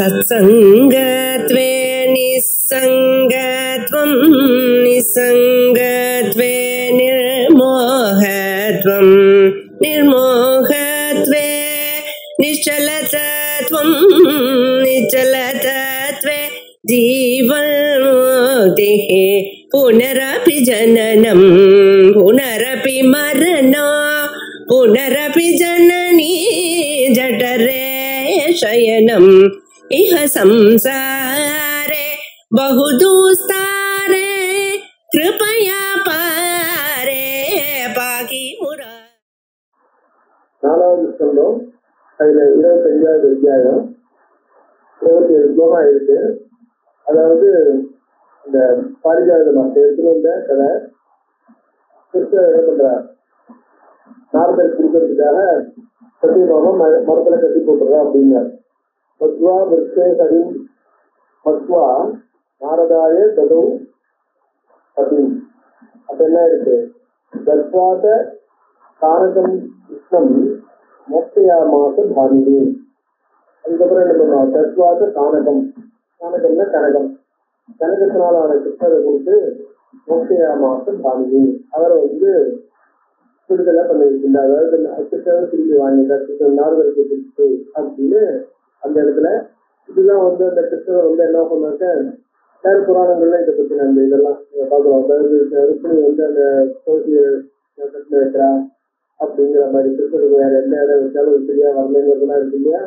सत्संगत्वे निस्संगत्वं निस्संगत्वे निर्मोहत्वं निर्मोहत्वे निश्चलतत्वं निश्चलतत्वे जीवन्मुक्तिः पुनरपि जननं पुनरपि मरणं पुनरपि जननी जठरे शयनम् इह संसारे बहुदुस्तारे कृपया पारे पाकि मुरा. நாலாவது ஸ்கந்தம் அதுல 25வது அத்தியாயம் 27 ஸ்லோகம் இருக்கு. அதாவது இந்த பாரிஜாத மாசம் எடுத்துட்டு வந்த கதை கிருஷ்ணர் என்ன பண்றார், நாரதர் கொடுக்கறதுக்காக சத்தியபாமம் மரத்துல கட்டி போட்டுறா அப்படின்னாரு. மத்வா விருஷே கரிம் மத்வா நாரதாய ததோ அப்படின்னு. அப்ப என்ன இருக்கு, தத்வாத கானகம் கிருஷ்ணம் மோக்ஷயாமாச பாமினி. அதுக்கப்புறம் என்ன பண்ணுவோம், தத்வாத கானகம், கானகம்னா கனகம், கனகத்தினாலான கிருஷ்ணரை கொடுத்து மோக்ஷயாமாச பாமினி அவரை விடுதலை பண்ணிருக்கீங்க. அதாவது கிருஷ்ணரை திரும்பி வாங்கிட்டார், கிருஷ்ணன் நாரதருக்கு திருப்பி அப்படின்னு அந்த இடத்துல இதுதான் அந்த கிருஷ்ணரை என்ன சொன்னாக்க வேற புராணங்கள்ல இதை பத்தி அந்த இதெல்லாம் பார்க்கலாம். அதாவது ருக்மிணி அந்த சோசிய வைக்கிறா அப்படிங்கிற மாதிரி கிருஷ்ணருக்கு வேற எந்த இடம் வச்சாலும் சரியா வரலைங்கிறதுலாம் இருக்கு இல்லையா.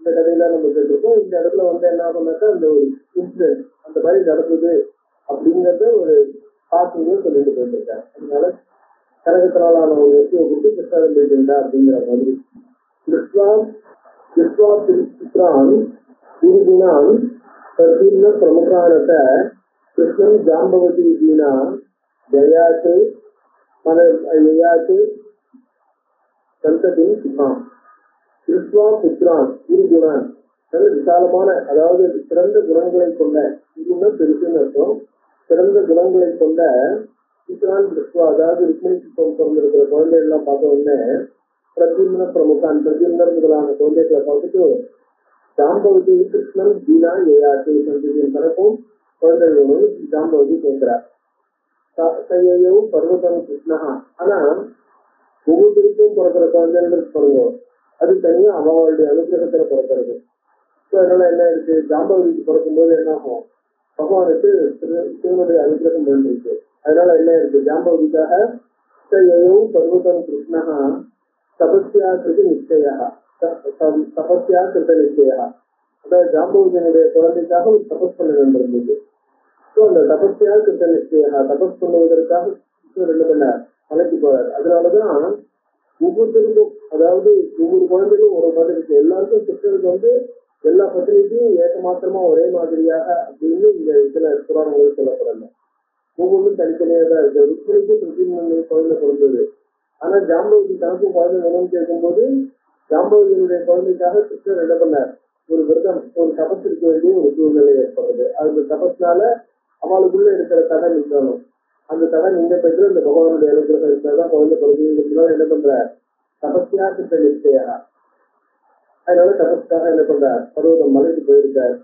இந்த கதையெல்லாம் நம்ம கேட்டிருக்கோம். இந்த இடத்துல என்ன ஆகுனாக்கா அந்த ஒரு இன்சிடென்ட் அந்த மாதிரி நடக்குது அப்படிங்கிறத ஒரு பாசிங்க சொல்லிட்டு போயிருக்காங்க. அதனால கனகத்தினாலான ஒரு வெற்றியை கொடுத்து கிருஷ்ணன் போயிட்டு அப்படிங்கிற மாதிரி விஸ்வாபித்ரான் குருகுணான் பிரதீர்ண பிரமுகானத கிருஷ்ணன் ஜாம்பவதி தீனா ஜயாச்சு ஜயாச்சு சந்ததின் சுகாம். விஸ்வாபித்ரான் குருகுணான் நல்ல விசாலமான, அதாவது சிறந்த குணங்களை கொண்ட, இதுன்னா பெருசுன்னு அர்த்தம், சிறந்த குணங்களை கொண்ட கிருஷ்ணான் விஸ்வா, அதாவது ருக்மிணிக்கு பிறந்திருக்கிற குழந்தைகள்லாம் பார்த்த உடனே பிரத்யும்ன பிரமுகான் பிரத்யும்னர் முதலான குழந்தைகளை பார்த்துட்டு ஜாம்பவதி கிருஷ்ணன் தீனா ஏயாச்சு சந்ததியின் தனக்கும் குழந்தைகளும் ஜாம்பவதி கேட்கிறார். கையோ பர்வதம் கிருஷ்ணா. ஆனா ஒவ்வொருத்தருக்கும் பிறக்கிற குழந்தைகளுக்கு பிறந்தோம், அது தனியா அவளுடைய அனுகிரகத்துல பிறக்கிறது. ஸோ அதனால என்ன இருக்கு, ஜாம்பவதிக்கு பிறக்கும் போது என்ன ஆகும், பகவானுக்கு சிவனுடைய அனுகிரகம் வேண்டியிருக்கு. அதனால என்ன இருக்கு, ஜாம்பவதிக்காக கையோ பர்வதம் கிருஷ்ணா தபஸ்யா கிருதி நிச்சயா தபஸ்யா கிருத நிச்சயா. அதாவது ஜாம்பவதியினுடைய குழந்தைக்காக ஒரு தபஸ் பண்ண வேண்டியிருந்தது. ஸோ அந்த தபஸ்யா கிருத நிச்சயா தபஸ் பண்ணுவதற்காக என்ன பண்ணார், மலைக்கு போறார். அதனாலதான் ஒவ்வொருத்தருக்கும், அதாவது ஒவ்வொரு குழந்தைகளும் ஒரு மாதிரி இருக்கு. எல்லாருக்கும் கிருஷ்ணருக்கு எல்லா பத்திரிக்கையும் ஏற்ற மாத்திரமா ஒரே மாதிரியாக அப்படின்னு இந்த இதுல புராணங்கள் சொல்லப்படல. ஒவ்வொன்றும் தனித்தனியாக தான் இருக்கு. ருக்மிணிக்கும் பிரத்யும்னனுக்கு குழந்தை பிறந்தது. ஆனா ஜாம்பவதி தனக்கும் குழந்தை வேணும்னு கேட்கும்போது ஜாம்பவதியினுடைய குழந்தைக்காக கிருஷ்ணர் என்ன பண்ணார், ஒரு விரதம், ஒரு தபஸ் இருக்க வேண்டிய ஒரு சூழ்நிலை ஏற்படுது. அந்த தபஸ்னால அவளுக்குள்ள இருக்கிற தடை நிற்கணும். அந்த தடை நீங்க பெற்று அந்த பகவானுடைய அனுகிரகம் இருந்தால்தான் குழந்தை பிறந்ததுனால என்ன பண்ற, தபஸ்யா கிருத்த நிச்சயா. அதனால தபஸ்க்காக என்ன பண்றார், பர்வதம் மலைக்கு போயிருக்கார்.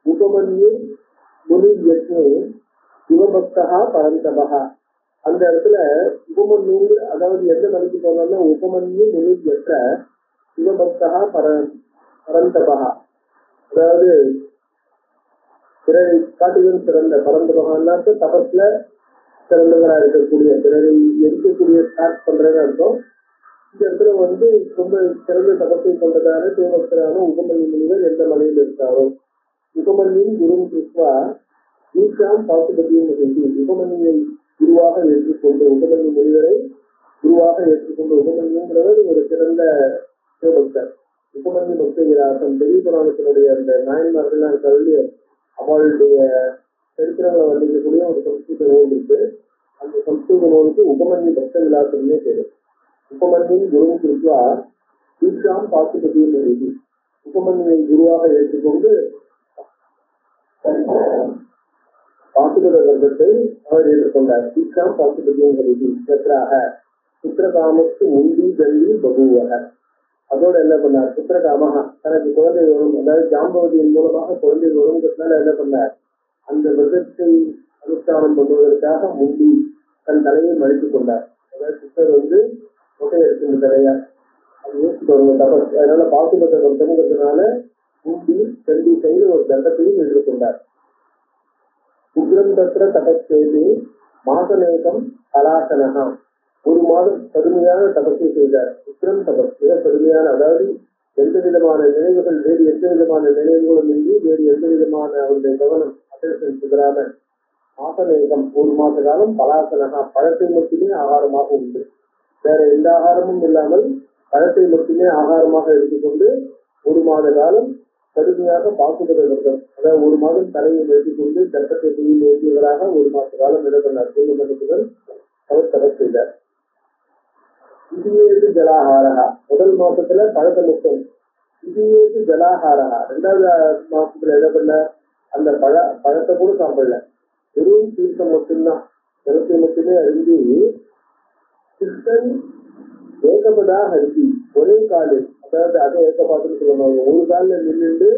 உபமன்யு முனி யத்னி சிவபக்தா பரந்தபா. அந்த இடத்துல உபமன்யு, அதாவது எந்த மலைக்கு போனோம்னா உபமன்யு முனி யற்ற சிவபக்தா பரந்தபா. அதாவது பிறரை காட்டிலும் சிறந்த பரந்தபகான்னாக்க தபஸ்ல சிறந்தவரா இருக்கக்கூடிய, பிறரை எரிக்கக்கூடிய ஸ்டார்ட் பண்றதுன்னு அர்த்தம். இந்த இடத்துல ரொம்ப சிறந்த தபத்தை கொண்டதான சிவபக்தரான உபமன்யு முனிவர் எந்த மலையில் இருக்காரோ, உபமன்யின் குரு கிருஷ்ணா ஈஷாம் பாசுபதியும் உபமன்யை குருவாக ஏற்றுக்கொண்டு, உபமன்யு முனிவரை குருவாக ஏற்றுக்கொண்டு, உபமன்யுங்கிறவர் ஒரு சிறந்த சிவபக்தர். உபமன்யு பக்த விலாசம் பெரிய புராணத்தினுடைய அந்த நாயன்மார்கள்லாம் கல்வி அவளுடைய சரித்திரங்களை வந்திருக்கக்கூடிய ஒரு சம்ஸ்கிருத நூல் இருக்கு. அந்த சம்ஸ்கிருத நூலுக்கு உபமன்யு பக்த விலாசம்னே பேரு. உபமன்யின் குரு கிருஷ்ணா ஈஷாம் பாசுபதியும் எழுதி உபமன்யை குருவாக ஏற்றுக்கொண்டு பாசுபத வர்க்கத்தை அவர் ஏற்றுக்கொண்டார். ஈஷாம் பாசுபதியும் எழுதி சத்ராக சித்திரகாமத்து முந்தி ஜல்லி பகுவக. அதோட என்ன பண்ணார், புத்திர காமகா தனக்கு குழந்தை வரும், அதாவது ஜாம்பவதியின் மூலமாக குழந்தை வருங்கிறதுனால என்ன பண்ணார், அந்த விரதத்தை அனுஷ்டானம் பண்ணுவதற்காக முந்தி தன் தலையை மடித்துக் கொண்டார். அதாவது சித்தர் முட்டை எடுத்து தலையா அது யோசிச்சு தபஸ், அதனால பாசுபட்ட தம்ங்கிறதுனால முந்தி செல்வி செய்து ஒரு தண்டத்தையும் எதிர்கொண்டார். உக்ரம் தத்திர தபஸ் செய்து மாசநேகம் கலாசனகா, ஒரு மாதம் கடுமையான தபஸை செய்தார். உக்ரம் தபஸ் மிக கடுமையான, அதாவது எந்த விதமான நினைவுகள், வேறு எந்த விதமான நினைவுகளும் இன்றி, வேறு எந்த விதமான அவருடைய கவனம் அட்டென்ஷன் சிதறாம மாசநேகம் ஒரு மாத காலம் பலாசனகா, பழத்தை மட்டுமே ஆகாரமாக உண்டு, வேற எந்த ஆகாரமும் இல்லாமல் பழத்தை மட்டுமே ஆகாரமாக எடுத்துக்கொண்டு ஒரு மாத காலம் கடுமையாக பாசுபத விரதம், அதாவது ஒரு மாதம் தலையை வைத்துக்கொண்டு கர்ப்பத்தை செய்து ஏற்றியவராக ஒரு மாத காலம் இடப்பட்டார். பூர்ணமண்டத்துடன் அவர் தபஸ் செய்தார். இதுவேது ஜலாஹாரகா, முதல் மாசத்துல பழத்தை முட்டும். இதுவேது ஜலாஹாரகா, ரெண்டாவது மாசத்துல என்ன பண்ண, அந்த பழத்தை கூட சாப்பிடல, வெறும் தீர்த்தம் மட்டும்தான், ஜலத்தை மட்டுமே அருந்தி கிருஷ்ணன் ஏகபதா ஹரிசி, ஒரே காலு, அதாவது அதை ஏகபாத்துன்னு சொல்லுவாங்க, ஒரு காலில் நின்றுட்டு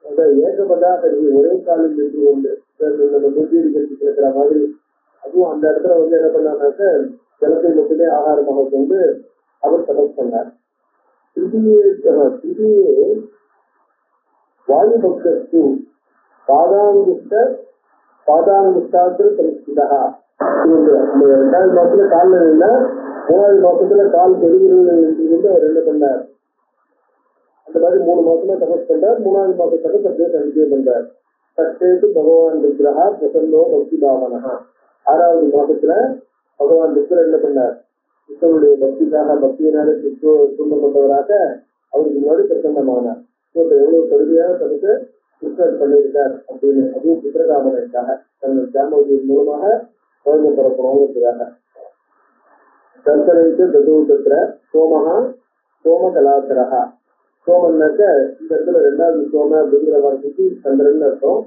அந்த ஏகபதா ஹரிசி ஒரே காலில் நின்று கொண்டு நம்ம தொழில் நிகழ்ச்சி இருக்கிற மாதிரி, அதுவும் அந்த இடத்துல என்ன பண்ணாருனாக்க ஜலத்தை மட்டுமே ஆகாரமாக கொண்டு அவர் தபஸ் பண்ணார். திருதியே வாயு பக்தஸ்து பாதாங்குஷ்டாத்திர சம்ஸ்கிருதா, ரெண்டாவது மாசத்துல காலில் நின்னா மூணாவது மாசத்துல கால் பெருகிறது அவர் என்ன பண்ணார், அந்த மாதிரி 3 மாசமா தபஸ் பண்றார். மூணாவது மாச தபஸ் அப்படியே கண்டினியூ பண்றார். சட்டேது பகவான் விக்கிரகா பிரசன்னோ பக்தி பாவனகா, 6வது மாசத்துல பகவான் விக்கிரர் என்ன பண்ணார், கிருஷ்ணனுடைய பக்திக்காக, பக்தியினாலே தூண்டப்பட்டவராக அவருக்கு முன்னாடி பிரசன்னமானார். எவ்வளவு கடுமையான தபத்தை கிருஷ்ணர் பண்ணியிருக்கார் அப்படின்னு, அதுவும் புத்திரகாமனுக்காக, தன் ஜாம்பவதியின் மூலமாக குழந்தை பிறக்கணுங்கிறதுக்காக. தர்சனைக்கு ததுத்திர சோமஹா சோமகலாசரஹா, சோமன்னாக்க இந்த இடத்துல 2வது சோம அப்படிங்கிற வார்த்தைக்கு சந்திரன் அர்த்தம்.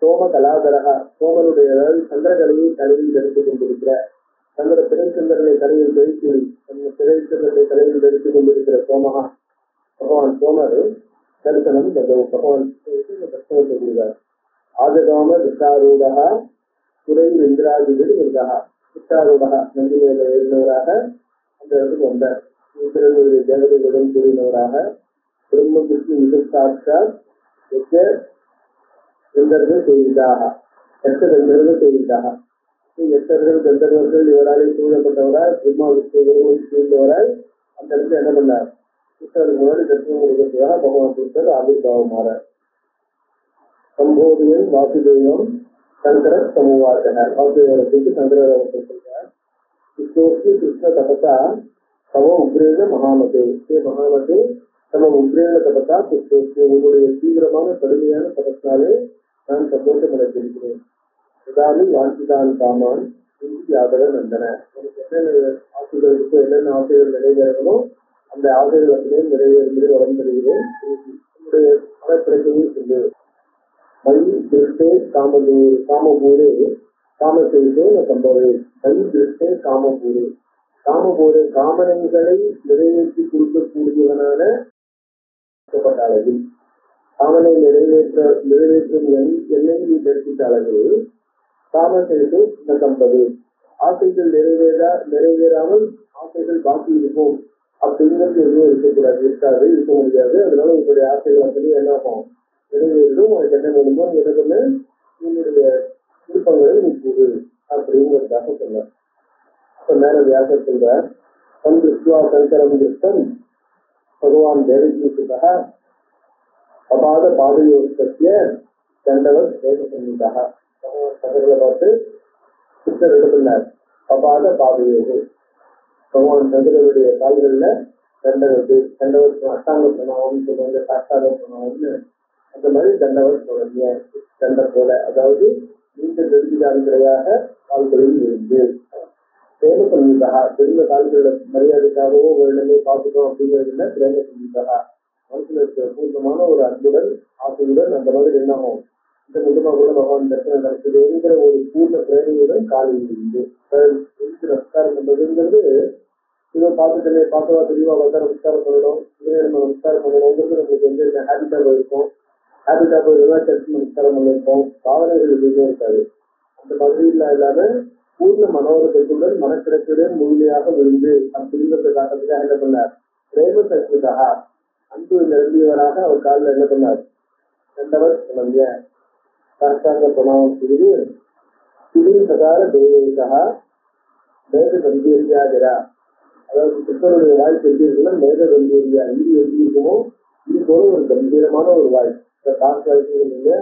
சோமகலாதரஹா, சோமனுடைய, அதாவது சந்திரகலையை தலையில் தரித்துக் கொண்டிருக்கிற, திரைச்சந்திரனை தலையில் தரித்து, திரைச்சந்திரனை தலையில் தரித்துக் கொண்டிருக்கிற சோமஹா பகவான் சோமர் தரிசனம் ததோ, பகவான் தர்சனம் செய்கிறார். ஆஜகாம திசாரூடா துறை இந்திராதிபதி இருந்தாக, திசாரூடா நந்தி மேல எழுந்தவராக அந்த இடத்துக்கு வந்தார். இந்திரனுடைய தேவதைகளுடன் கூடினவராக பிரம்ம விஷ்ணு விசாட்சாத் கந்தர்கள் செய்தாக, கந்தர்கள் செய்தாக, எத்தர்கள் கந்தர்கள் இவராலே சூழப்பட்டவராய், பிரம்மா விஷ்ணுவர்கள் சூழ்ந்தவராய் அந்த இடத்துல என்ன பண்ணார், கிருஷ்ணருக்கு முன்னாடி தர்சனம் கொடுக்கிறதுக்காக பகவான் கிருஷ்ணர் ஆவிர்வாவமானார். சம்போதியன் வாசுதேவம் சங்கர சமூவாசக, வாசுதேவருக்கு சங்கரர் சொல்றார், கிருஷ்ணோஸ்மி கிருஷ்ண தபசா தவ உக்ரேன மகாமதே, மகாமதே தம உக்ரேன தபசா கிருஷ்ணோஸ்மி, உங்களுடைய தீவிரமான கடுமையான தபஸ்னாலே நான் சந்தோஷம் அடைந்திருக்கிறேன். இதாலும் வாஞ்சிதான் காமான் ஆதர நந்தன, எனக்கு என்னென்ன ஆசைகள் இருக்கோ, என்னென்ன ஆசைகள் நிறைவேறணுமோ அந்த ஆசைகள் அப்படியே நிறைவேறும்படி வளம் தருகிறேன். என்னுடைய மனப்பிரச்சனையை சொல்லு. மயி திருஷ்டே காமபூரே காமசேஷே சம்பவே, மயி திருஷ்டே காமபூரே, காமபூரே காமனைகளை நிறைவேற்றி கொடுக்கக்கூடியவனான அளவில், காமனை நிறைவேற்றும் எண்ணெய் நீ தரிசித்த அளவில், காமசேஷே சம்பவே, ஆசைகள் நிறைவேறாமல் ஆசைகள் பாக்கி இருக்கும் அப்படிங்கிறது எதுவும் இருக்கக்கூடாது, இருக்க முடியாது. அதனால உங்களுடைய ஆசைகள் அப்படி என்ன ஆகும், நிறைவேறும். உனக்கு என்ன வேணுமோ எனக்கு என்னுடைய விருப்பங்களை நீ கூறு அப்படிங்கிறதுக்காக சொன்னார். அப்ப மேல வியாசர் சொல்றார், தம் திருஷ்டுவா சங்கரம் திருஷ்டம் பகவான் தேவகீசுக்காக அபாத பாதையோர்த்திய தண்டவர் தேவ சங்கீதாக, பகவான் சங்கர்களை பார்த்து கிருஷ்ணர் எழுதினார். அபாத பாதையோடு பகவான் சங்கரருடைய கால்கள்ல தண்டவர் அஷ்டாங்க பிரணாமம் சொல்லுவாங்க, சாஷ்டாங்க பிரணாமம்னு, அந்த மாதிரி தண்டவர் சொல்லுங்க. தண்டை போல, அதாவது நீண்ட நெருங்கியாக கால்களில் இருந்து பிரேம சங்கீதா, தெரிந்த கால்களோட மரியாதைக்காகவோ வேணுமே பார்த்துட்டோம் அப்படிங்கிறது இல்லை, பிரேம சங்கீதா மனசுல இருக்கிற பூர்ணமான ஒரு அன்புடன் ஆசையுடன் அந்த மாதிரி என்னாகும், இந்த முழுமா கூட பகவான் தர்சனம் நடக்குதுங்கிற ஒரு பூர்ண பிரேமையுடன் காலில் இருந்து நமஸ்காரம் பண்றதுங்கிறது இதை பார்த்துட்டு பார்த்தவா தெளிவா வந்தா நமஸ்காரம் பண்ணணும், இதுவே நம்ம நமஸ்காரம் பண்ணணுங்கிறது நம்மளுக்கு வந்து இந்த ஹேபிட்டாக இருக்கும். ஹேபிட்டாக இருந்தால் சர்ச்சு நமஸ்காரம் பண்ணியிருப்போம், பாவனைகள் எதுவுமே இருக்காது. அந்த மாதிரி இல்லாம பூர்ண மனோரத்துடன் மனக்கிடத்துடன் முழுமையாக விழுந்து அப்படிங்கிறதுக்காக என்ன பண்ணார், பிரேம சக்திக்காக அன்பு நிரம்பியவராக அவர் காலில் என்ன பண்ணார், கண்டவர் நம்முடைய சாஸ்தாங்க பிரமாணம் செய்து திடீர் பிரகார தேவதா மேக கம்பீரியாகிறா. அதாவது கிருஷ்ணனுடைய வாய்ப்பு எப்படி இருக்குன்னா மேக கம்பீரியா, இது எப்படி இருக்குமோ இது போல ஒரு கம்பீரமான ஒரு வாய், இந்த காசு வாய்ப்பு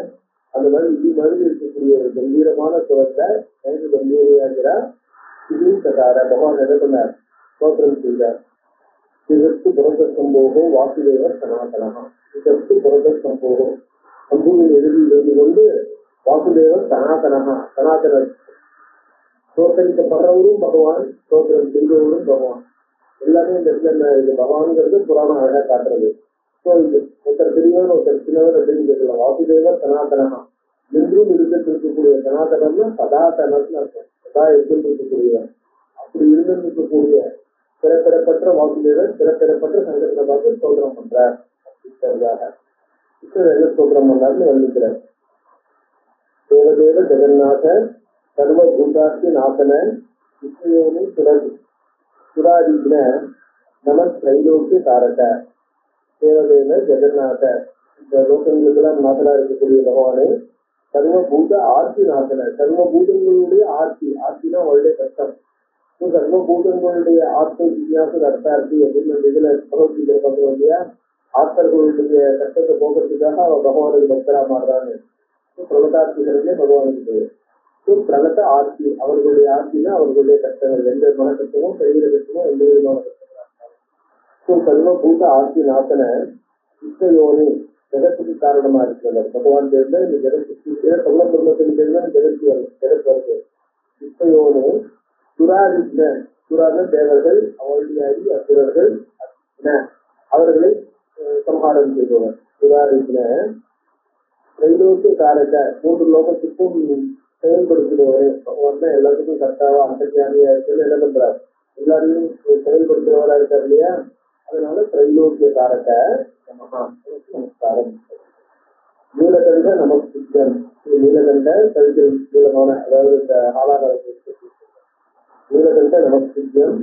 அந்த மாதிரி இது மாதிரி இருக்கக்கூடிய ஒரு கம்பீரமான சுரத்தை மேக கம்பீரியாகிறா திடீர் பிரகார பகவான் என்ன பண்ணார், ஸ்தோத்திரம் செய்தார். இதற்கு புரத சம்போகம் வாசுதேவர் சனாதனமா, இதற்கு புரத சம்போகம் சம்பூவின் எதிரில் இருந்து கொண்டு வாசுதேவர் சனாதனமா, சனாதனர் தோற்கடிக்கப்படுறவரும் பகவான், தோற்றம் செய்தவரும் பகவான், எல்லாமே இந்த இடத்துல இது பகவான்ங்கிறது புராணம் அழகா காட்டுறது. ஸோ இது ஒருத்தர் பெரியவர் ஒருத்தர் சின்னவர் அப்படின்னு கேட்கலாம். வாசுதேவர் சனாதனமா, என்றும் இருந்துட்டு இருக்கக்கூடிய சனாதனம்னா சதாதனம்னு அர்த்தம், சதா இருந்துட்டு இருக்கக்கூடியவர். அப்படி இருந்துட்டு இருக்கக்கூடிய பிறப்பிறப்பற்ற வாசுதேவர் பிறப்பிறப்பற்ற சங்கத்தை பார்த்து ஸ்தோத்திரம் பண்றார் அப்படிங்கிறதாக என்ன ஸ்தோத்திரம் பண்றாருன்னு வர்ணிக்கிறார். தேவதேவ ஜெகநாத சர்வ பூதாசி நாசன விஷ்ணுயோனி சுராதீன நம திரைலோக்கிய காரக. தேவதேவ ஜெகநாத, இந்த லோகங்களுக்கெல்லாம் நாசனா இருக்கக்கூடிய பகவானே, சர்வபூத ஆட்சி நாசன, சர்வபூதங்களுடைய ஆட்சி, ஆட்சினா அவருடைய கஷ்டம், சர்வபூதங்களுடைய ஆத்ம வித்தியாச அர்த்தார்த்தி அப்படின்னு இதுல பகவத்கீதை பண்றோம் இல்லையா, ஆத்தர்களுடைய கஷ்டத்தை போக்குறதுக்காக அவ பகவானுக்கு பக்தரா மாறுறான்னு பிரகதார்த்திகளே பகவானுக்கு பேர். பிரகத ஆட்சி, அவர்களுடைய ஆட்சினா அவர்களுடைய கஷ்டங்கள், எந்த மன கஷ்டமோ சரீர கஷ்டமோ எந்த விதமான கஷ்டங்களா. சர்வபூத ஆட்சி நாசன விஷ்ணயோனி, ஜெகத்துக்கு காரணமா இருக்கிறவர் பகவான் பேர்ல இந்த ஜெகத்துக்கு சகுல பிரம்மத்தின் பேர்ல ஜெகத்து வருது. விஷ்ணயோனி சுராதித்ன, சுராத தேவர்கள், அவருடைய அசுரர்கள், அவர்களை சம்ஹாரம் செய்பவர். சுராதித்ன திரைலோக்கிய காரக, மூன்று லோகத்துக்கும் செயல்படுத்துகிறவரே பகவான் தான். எல்லாத்துக்கும் கர்த்தாவா அந்தர்யாமியா இருக்குன்னு என்ன பண்றார், எல்லாரையும் செயல்படுத்துறவரா இருக்கார் இல்லையா, அதனால திரைலோக்கிய காரக நமஸ்காரம். நீலகண்ட நமஸ்கிருத்தம், நீலகண்ட கல்வி நீளமான, அதாவது இந்த ஆலாகாரத்தை நீலகண்ட நமஸ்கிருத்தியம்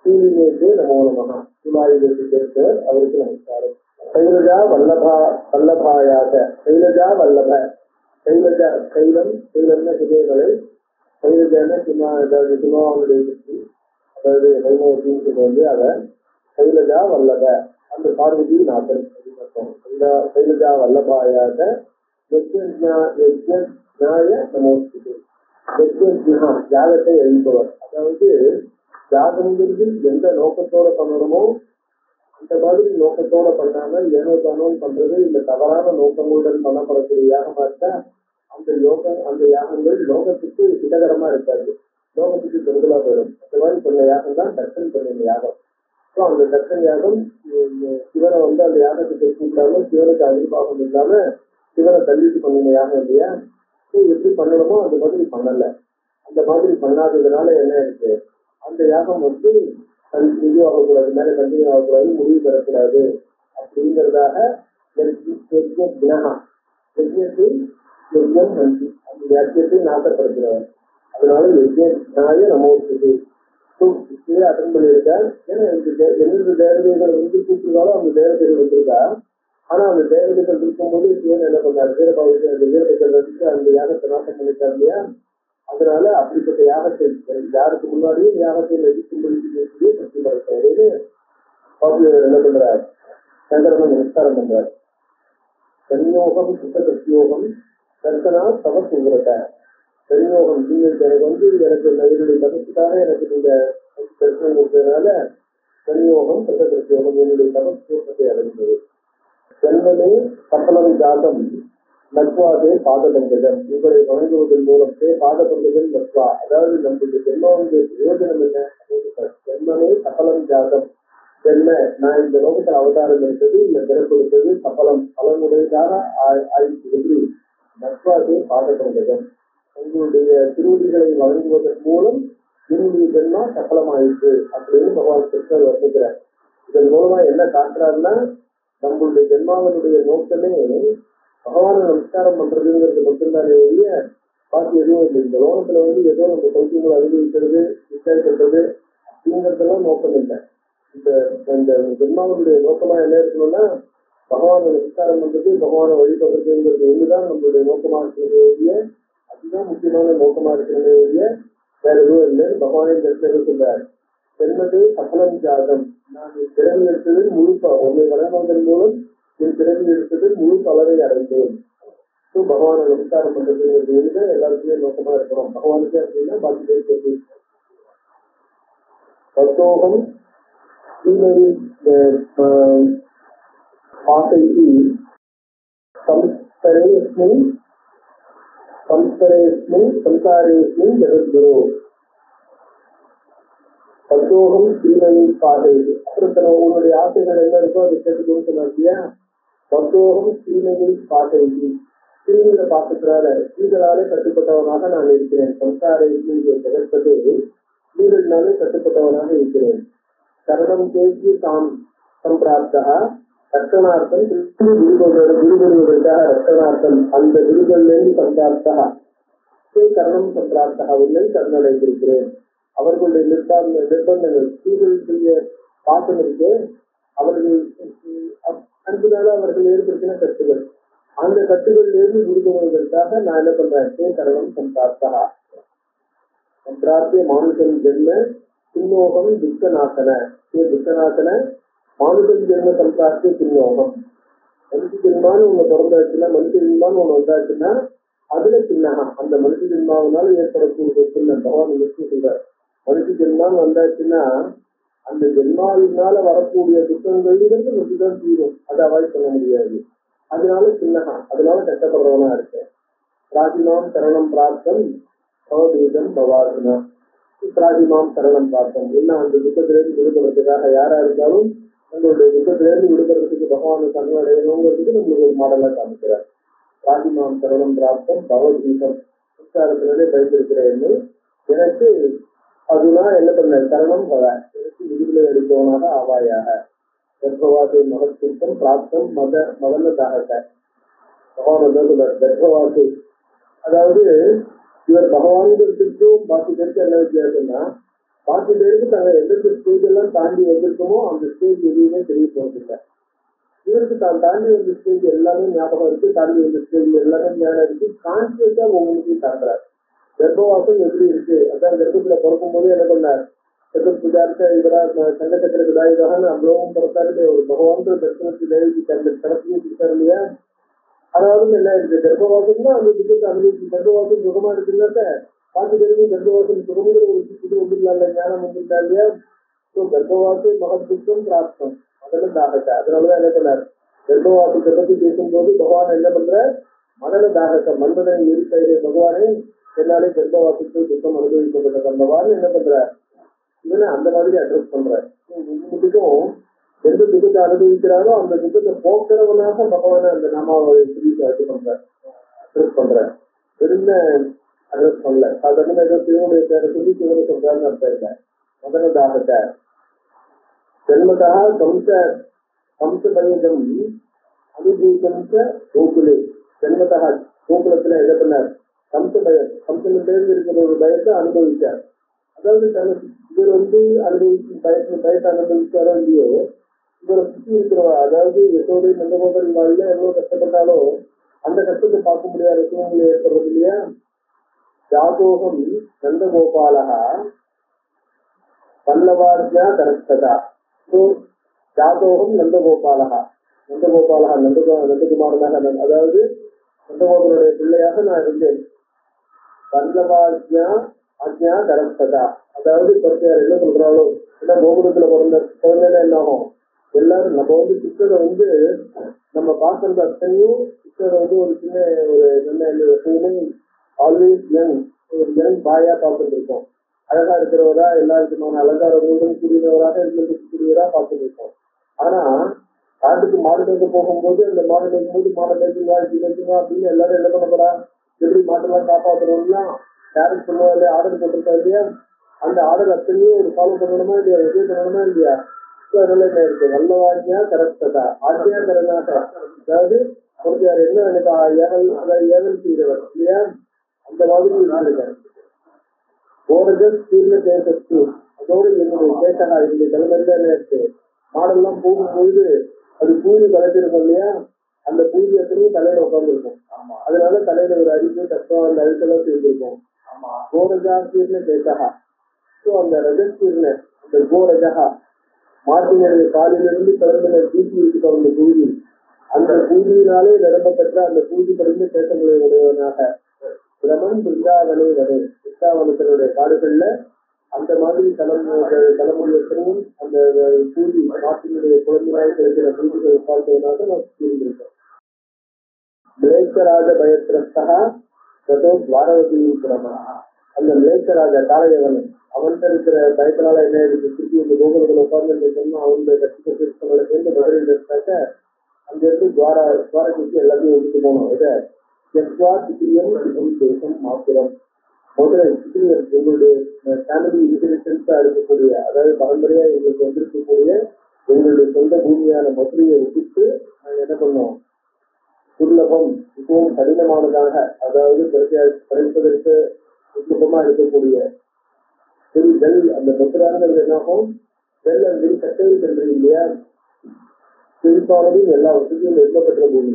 ஸ்ரீலிங்கேஷே நமோ நமஹ, சுலாயுதத்தை சேர்த்தவர் அவருக்கு நமஸ்காரம். கைலஜா வல்லபா வல்லபாயாக, கைலஜா வல்லப, கைலஜா கைலம், கைலம்னா சிதைகளை, கைலஜான சிம்மா, அதாவது சிம்மாவுடைய சக்தி, அதாவது வைமவத்தின்னு சொல்லுவது அதை. கைலஜா வல்லப அந்த பார்வதி நாதன் அப்படின்னு கைலஜா வல்லபாயாக யஜ்ஞாய நமோஸ்துதே. யஜ்ஞா யாகத்தை அழிப்பவர், அதாவது யாகங்கிறது எந்த நோக்கத்தோட பண்ணணுமோ அந்த மாதிரி நோக்கத்தோட பண்ணாம ஏனோ தானோன்னு பண்றது, இந்த தவறான நோக்கங்களுடன் பண்ணப்படக்கூடிய யாகமா இருந்தா அந்த யாகங்கள் லோகத்துக்கு ஹிதகரமா இருக்காது, லோகத்துக்கு பெருதலா போயிடும். அந்த மாதிரி பண்ண யாகம் தான் தர்ஷன் பண்ணின யாகம். ஸோ அந்த தர்ஷன் யாகம் சிவனை வந்து அந்த யாகத்துக்கு கூப்பிடாம, சிவனுக்கு அபிர்வாகம் இல்லாம சிவனை தள்ளிட்டு பண்ணின யாகம் இல்லையா. ஸோ எப்படி பண்ணணுமோ அந்த மாதிரி பண்ணல. அந்த மாதிரி பண்ணாததுனால என்ன இருக்கு, அந்த யாகம் வந்து இது ஆகக்கூடாது, மேல கண்டினியூ ஆகக்கூடாது, முடிவு பெறக்கூடாது அப்படிங்கிறதாக அந்த யஜ்ஞத்தை நாட்டப்படுத்துறவர். அதனால யஜ்ஞாய நமோஸ்துதே அட்டன் பண்ணியிருக்கார். ஏன்னா எந்தெந்த தேவதைகள் வந்து கூப்பிட்டுருக்காலும் அந்த தேவதைகள் வந்திருக்கா. ஆனா அந்த தேவதைகள் இருக்கும்போது சிவன் என்ன பண்ணார், வீரபாவுக்கு அந்த வீரபத்திரன் வந்து அந்த யாகத்தை நாட்டம் பண்ணிட்டார் இல்லையா. அதனால அப்படிப்பட்ட யாகத்தை யாருக்கு முன்னாடியும் யாகத்தை நடிக்கும்படி சக்தி படைத்தவரு என்ன பண்றார், சங்கரன் நமஸ்காரம் பண்றார். சன்யோகம் சுத்த சத்தியோகம் தர்சனா தவ சுகிரத. சன்யோகம் எனக்கு வந்து எனக்கு என்னுடைய தபத்துக்காக எனக்கு நீங்க தரிசனம் கொடுத்ததுனால சன்யோகம் சுத்த சத்தியோகம் என்னுடைய தபத்தை அடைந்தது. ஜன்மமே சபலம் ஜாதம் நட்வாதே பாத பங்கஜம், உங்களை வணங்குவதன் மூலத்தே பாத பங்கஜம் நட்வா, அதாவது நம்மளுடைய ஜென்மாவுடைய பிரயோஜனம் என்ன, ஜென்மமே சபலம் ஜாதம், ஜென்ம நான் இந்த லோகத்தில் அவதாரம் எடுத்தது, இந்த பிறப்பு எடுத்தது சபலம் பலனுடையதாக ஆயிடுச்சு. நட்வாதே பாத பங்கஜம், உங்களுடைய திருவடிகளை வழங்குவதன் மூலம் என்னுடைய ஜென்மா சஃலமாயிருக்கு அப்படின்னு பகவான் கிருஷ்ணர் வர்ணிக்கிறார். இதன் மூலமா என்ன காட்டுறாருன்னா, நம்மளுடைய ஜென்மாவனுடைய நோக்கமே பகவானை நமஸ்காரம் பண்றதுங்கிறது மட்டும்தானே ஒழிய பாக்கி எதுவும் இல்லை. இந்த லோகத்துல ஏதோ நம்ம சௌக்கியங்களை அனுபவிக்கிறது, விசாரி பண்றது அப்படிங்கிறதெல்லாம் நோக்கம் இல்லை. இந்த ஜென்மாவனுடைய நோக்கமா என்ன இருக்கணும்னா, பகவானை நமஸ்காரம் பண்றது, பகவானை வழிபடுறதுங்கிறது ஒண்ணுதான் நம்மளுடைய நோக்கமா இருக்கிறது ஒழிய, அதுதான் முக்கியமான நோக்கமா இருக்கிறது ஒழிய வேற எதுவும் இல்லை. பகவானை தரிசனம் சொல்றாரு, சென்றது சஃலம் ஜாதம், நான் பிறகு எடுத்தது முழு உன்னை வணங்குவதன் மூலம் என் பிறகு எடுத்தது முழு பலரை அடைந்தேன். பகவானை நமஸ்காரம் பண்றதுங்கிறது ஒண்ணுதான் எல்லாருக்குமே நோக்கமா இருக்கணும். பகவானுக்கு அப்படின்னா பாக்கி பேர் சொல்லி பத்தோகம் ஆசைக்கு சம்ஸ்கரேஸ்மின் சம்சாரேஸ்மின் ஜெகத்குரு பத்தோகம் ஸ்ரீமணி பாதை. அப்புறம் உன்னுடைய ஆசைகள் என்ன இருக்கோ அதை கேட்டுக்கணும்னு சொன்னாச்சியா. பத்தோகம் ஸ்ரீமணி பாதைக்கு, ஸ்ரீமதியை பார்த்துக்கிறார ஸ்ரீகளாலே கட்டுப்பட்டவனாக நான் இருக்கிறேன். சம்சாரேஸ்மின் ஜெகத்பதே, ஸ்ரீகளினாலே கட்டுப்பட்டவனாக இருக்கிறேன். சரணம் கேட்டு தாம் சம்பிராப்தா ரட்சணார்த்தம், குருகுருவதற்காக ரட்சணார்த்தம், அந்த குருகளிலிருந்து சம்பிராப்தா கரணம் சம்பிராப்தா, உன்னை சரணடைந்திருக்கிறேன். அவர்களுடைய நிர்பந்தங்கள் ஸ்ரீகளுடைய பாசம் இருக்கு, அவர்கள் அன்புனால அவர்கள் ஏற்படுத்தின கட்டுகள், அந்த கட்டுகளிலிருந்து விடுபடுவதற்காக நான் என்ன பண்றேன், கரணம் சம்பிராப்தா சம்பிராப்திய மானுஷன் ஜென்ம பின்னோகம் துக்கநாசன, துக்கநாசன மானுஷன் ஜென்ம சம்பிராப்திய பின்னோகம். மனுஷ ஜென்மான்னு ஒண்ணு பிறந்தாச்சுன்னா, மனுஷ ஜென்மான்னு ஒண்ணு வந்தாச்சுன்னா அதுல சின்னகா, அந்த மனுஷ ஜென்மாவினால ஏற்படக்கூடிய சின்னம் பகவான் நிறுத்தி சொல்றார். மனுஷ ஜென்மான்னு வந்தாச்சுன்னா அந்த ஜென்மாவினால வரக்கூடிய துக்கங்களிலிருந்து மட்டும்தான் தீரும், அதை அவாய்ட் பண்ண முடியாது. அதனால சின்னகா, அதனால கஷ்டப்படுறவனா இருக்கேன். பிராதிமாம் சரணம் பிராப்தம் பவதீதம் பவார்த்தனா, பிராதிமாம் சரணம் பிராப்தம் என்ன, அந்த துக்கத்திலிருந்து விடுபடுறதுக்காக யாரா இருந்தாலும் நம்மளுடைய துக்கத்திலிருந்து விடுபடுறதுக்கு பகவானை சரணடையணுங்கிறதுக்கு நம்மளுக்கு ஒரு மாடலா காமிக்கிறார். பிராதிமாம் சரணம் பிராப்தம் பவதீதம், சம்ஸ்காரத்திலே பயந்திருக்கிற என்னை எனக்கு அதுனா என்ன பண்ண சரணம் பவ, எனக்கு விடுதலை அளிப்பவனாக ஆவாயாக. கர்ப்பவாசை மகத்துவம் பிராப்தம் மதனதாக பகவான் கர்ப்பவாசை, அதாவது இவர் பகவானுக்கும் பாக்கி பேருக்கு என்ன வித்தியாசம்னா, பாக்கி பேருக்கு தாங்க எந்தெந்த ஸ்டேஜ் எல்லாம் தாண்டி வந்திருக்கோமோ அந்த ஸ்டேஜ் எதுவுமே தெரிய போறதில்லை. இவருக்கு தான் தாண்டி வந்த ஸ்டேஜ் எல்லாமே ஞாபகம் இருக்கு, தாண்டி வந்த ஸ்டேஜ் எல்லாமே ஞாபகம் இருக்கு, கான்சியஸா ஒவ்வொன்றையும் தாண்டுறாரு. கர்ப்பவாசம் எப்படி இருக்கு, அதான் கர்ப்பத்துல பிறக்கும் போது என்ன பண்ணார், புஜாரிட்ட இவரா சங்கச்சக்கரக்கு தாயுதாக அவ்வளவும் பிறத்தாரு, ஒரு பகவான் தர்சனத்து தேவிக்கு தந்த கடத்தையும் கொடுத்தாரு இல்லையா. அதாவது என்ன இருக்கு, கர்ப்பவாசம்னா அந்த துக்கத்தை அனுபவிச்சு, கர்ப்பவாசம் சுகமா இருக்குன்னாக்க பாக்கி தெரிஞ்சு கர்ப்பவாசம் சுகம்ங்கிற ஒரு இது வந்துடலாம் இல்லையா, ஞானம் வந்துடா இல்லையா. ஸோ கர்ப்பவாசம் மகத்துவம் பிராப்தம் மதன தாகத்தை, அதனாலதான் என்ன பண்ணார், கர்ப்பவாசத்தை பத்தி பேசும்போது பகவான் என்ன பண்ற, மதன தாகத்தை மன்மதன் எரிக்கையிலே பகவானே என்னாலே கர்ப்பவாசத்தை துக்கம் அனுபவிக்கப்பட்ட கண்டவான்னு என்ன பண்ற, இவனை அந்த மாதிரி அட்ரஸ் பண்ற. இதுக்கும் எந்த துக்கத்தை அனுபவிக்கிறாரோ அந்த துக்கத்தை போக்குறவனாக பகவான அந்த நாமாவை இது பண்ற, அட்ரஸ் பண்ற, பெருந்த அட்ரஸ் பண்ணல. சாதாரண ஏதோ சிவனுடைய பேரை சொல்லி சிவனை சொல்றாருன்னு அர்த்தம் இல்லை. மதனதாகத்தை ஜென்மதா கம்சபயம் அனுபூதம் கோகுலே, ஜென்மதா கோகுலத்துல என்ன பண்ணார், கம்சபயம், கம்சன் தேர்ந்து இருக்கிற ஒரு பயத்தை அனுபவிச்சார். அதாவது இவர் அனுபவிச்சு பயத்தை அனுபவிச்சாரோ இல்லையோ, இவரை சுற்றி இருக்கிறவா, அதாவது யசோதை நந்தகோபன் வாழ்ல எவ்வளவு கஷ்டப்பட்டாலும் அந்த கஷ்டத்தை பார்க்க முடியாத சூழ்நிலை ஏற்படுறது இல்லையா. ஜாதோகம் நந்தகோபாலகா பல்லவார்ஜா தரஸ்ததா, ஜாதோகம் நந்தகோபாலகா, நந்தகோபாலகா நந்தகுமாரனாக, அதாவது நந்தகோபனுடைய பிள்ளையாக நான் இருந்தேன். பல்லவார்ஜா ஆஜ்யா தரஸ்ததா, அதாவது பத்தியார் என்ன சொல்றாளோ, ஏன்னா கோகுலத்துல பிறந்த குழந்தைன்னா என்ன ஆகும், எல்லாரும் நம்ம கிருஷ்ணரை நம்ம பார்க்கறது அத்தனையும் கிருஷ்ணரை ஒரு சின்ன ஒரு நல்ல ஆல்வேஸ் யங், ஒரு யங் பாயா பார்த்துட்டு இருக்கோம். அழகா இருக்கிறவரா, எல்லா விதமான அலங்காரங்களுடன் கூடியவராக இருக்கக்கூடியவரா பார்த்துட்டு இருக்கோம். ஆனா காட்டுக்கு மாடு போகும்போது அந்த மாடு போகும்போது மாடை மேய்க்குமா மேய்க்குமா அப்படின்னு எல்லாரும் என்ன பண்ணப்படா, எப்படி மாட்டெல்லாம் காப்பாற்றணும்னா யாரும் சொல்லுவா இல்லையா, ஆர்டர் போட்டிருக்கா இல்லையா. அந்த ஆர்டர் அத்தனையும் ஒரு ஃபாலோ பண்ணணுமா இல்லையா, விஜய் பண்ணணுமா இல்லையா? அதனால என்ன இருக்கு, வல்லவாஜ்யா கரஸ்ததா ஆஜ்யா கரநாத, அதாவது ஒருத்தர் என்ன நினைப்பா, ஏவல், அதாவது ஏவல் செய்தவர் இல்லையா, அந்த மாதிரி இருக்காரு. ஓரஜஸ் தீர்ல தேசத்து, அதோடு என்னுடைய கேட்டகா என்னுடைய தலைமையில என்ன இருக்கு, மாடெல்லாம் போகும்பொழுது அது பூஜை கலைஞ்சிருக்கும் இல்லையா, அந்த பூஜை எத்தனையும் தலையில உட்காந்துருக்கும். அதனால தலையில ஒரு அரிப்பு கஷ்டம், அந்த அரிசெல்லாம் செய்திருக்கும். கோரஜா தீர்ல கேட்டகா, அந்த ரஜஸ்தீர்ல அந்த கோரஜகா மாட்டினுடைய காலிலிருந்து பிறந்த பூஜி இருக்கு அந்த பூஜி, அந்த பூஜியினாலே நிரம்ப பெற்ற அந்த பூஜி படிந்து பேசமுறை உடையவனாக பிரமன் பிருந்தாவனை வரை பிருந்தாவனத்தினுடைய காடுகள்ல அந்த மாதிரி தலைமுறையும் அந்த பூஜி மாட்டினுடைய குழந்தையாக கிடைக்கிற பூஜிகளை பார்த்தவனாக நான் கூறியிருக்கேன். மிளேச்சராஜ பயத்திரஸ்தா ததோ துவாரவதி பிரமணா, அந்த மிளேச்சராஜ காளையவன் அவன்கிட்ட இருக்கிற பயத்தினால என்ன இருக்கு, சுற்றி இந்த கோகுலத்தில் உட்கார்ந்து சொன்னா அவனுடைய கட்சிகளை சேர்ந்து பதில் எடுத்தாக்க அங்க இருந்து துவாரகைக்கு எல்லாத்தையும் எடுத்துட்டு போனோம். இதை தேசம் மாத்திரம் முதல்ல எங்களுடைய ஃபேமிலி இன்சூரன்ஸா இருக்கக்கூடிய, அதாவது பரம்பரையா எங்களுக்கு வந்திருக்கக்கூடிய எங்களுடைய சொந்த பூமியான மதுரையை விட்டுட்டு நாங்க என்ன பண்ணோம், துர்லபம் மிகவும் கடினமானதாக, அதாவது கிடைப்பதற்கு சுத்தமா இருக்கக்கூடிய செல்கள், அந்த மதுராங்கிறது என்னாகும், செல் கட்டையில் சென்று இல்லையா, செழிப்பானதும் எல்லா வசதியும் எழுதப்பட்ட பூமி,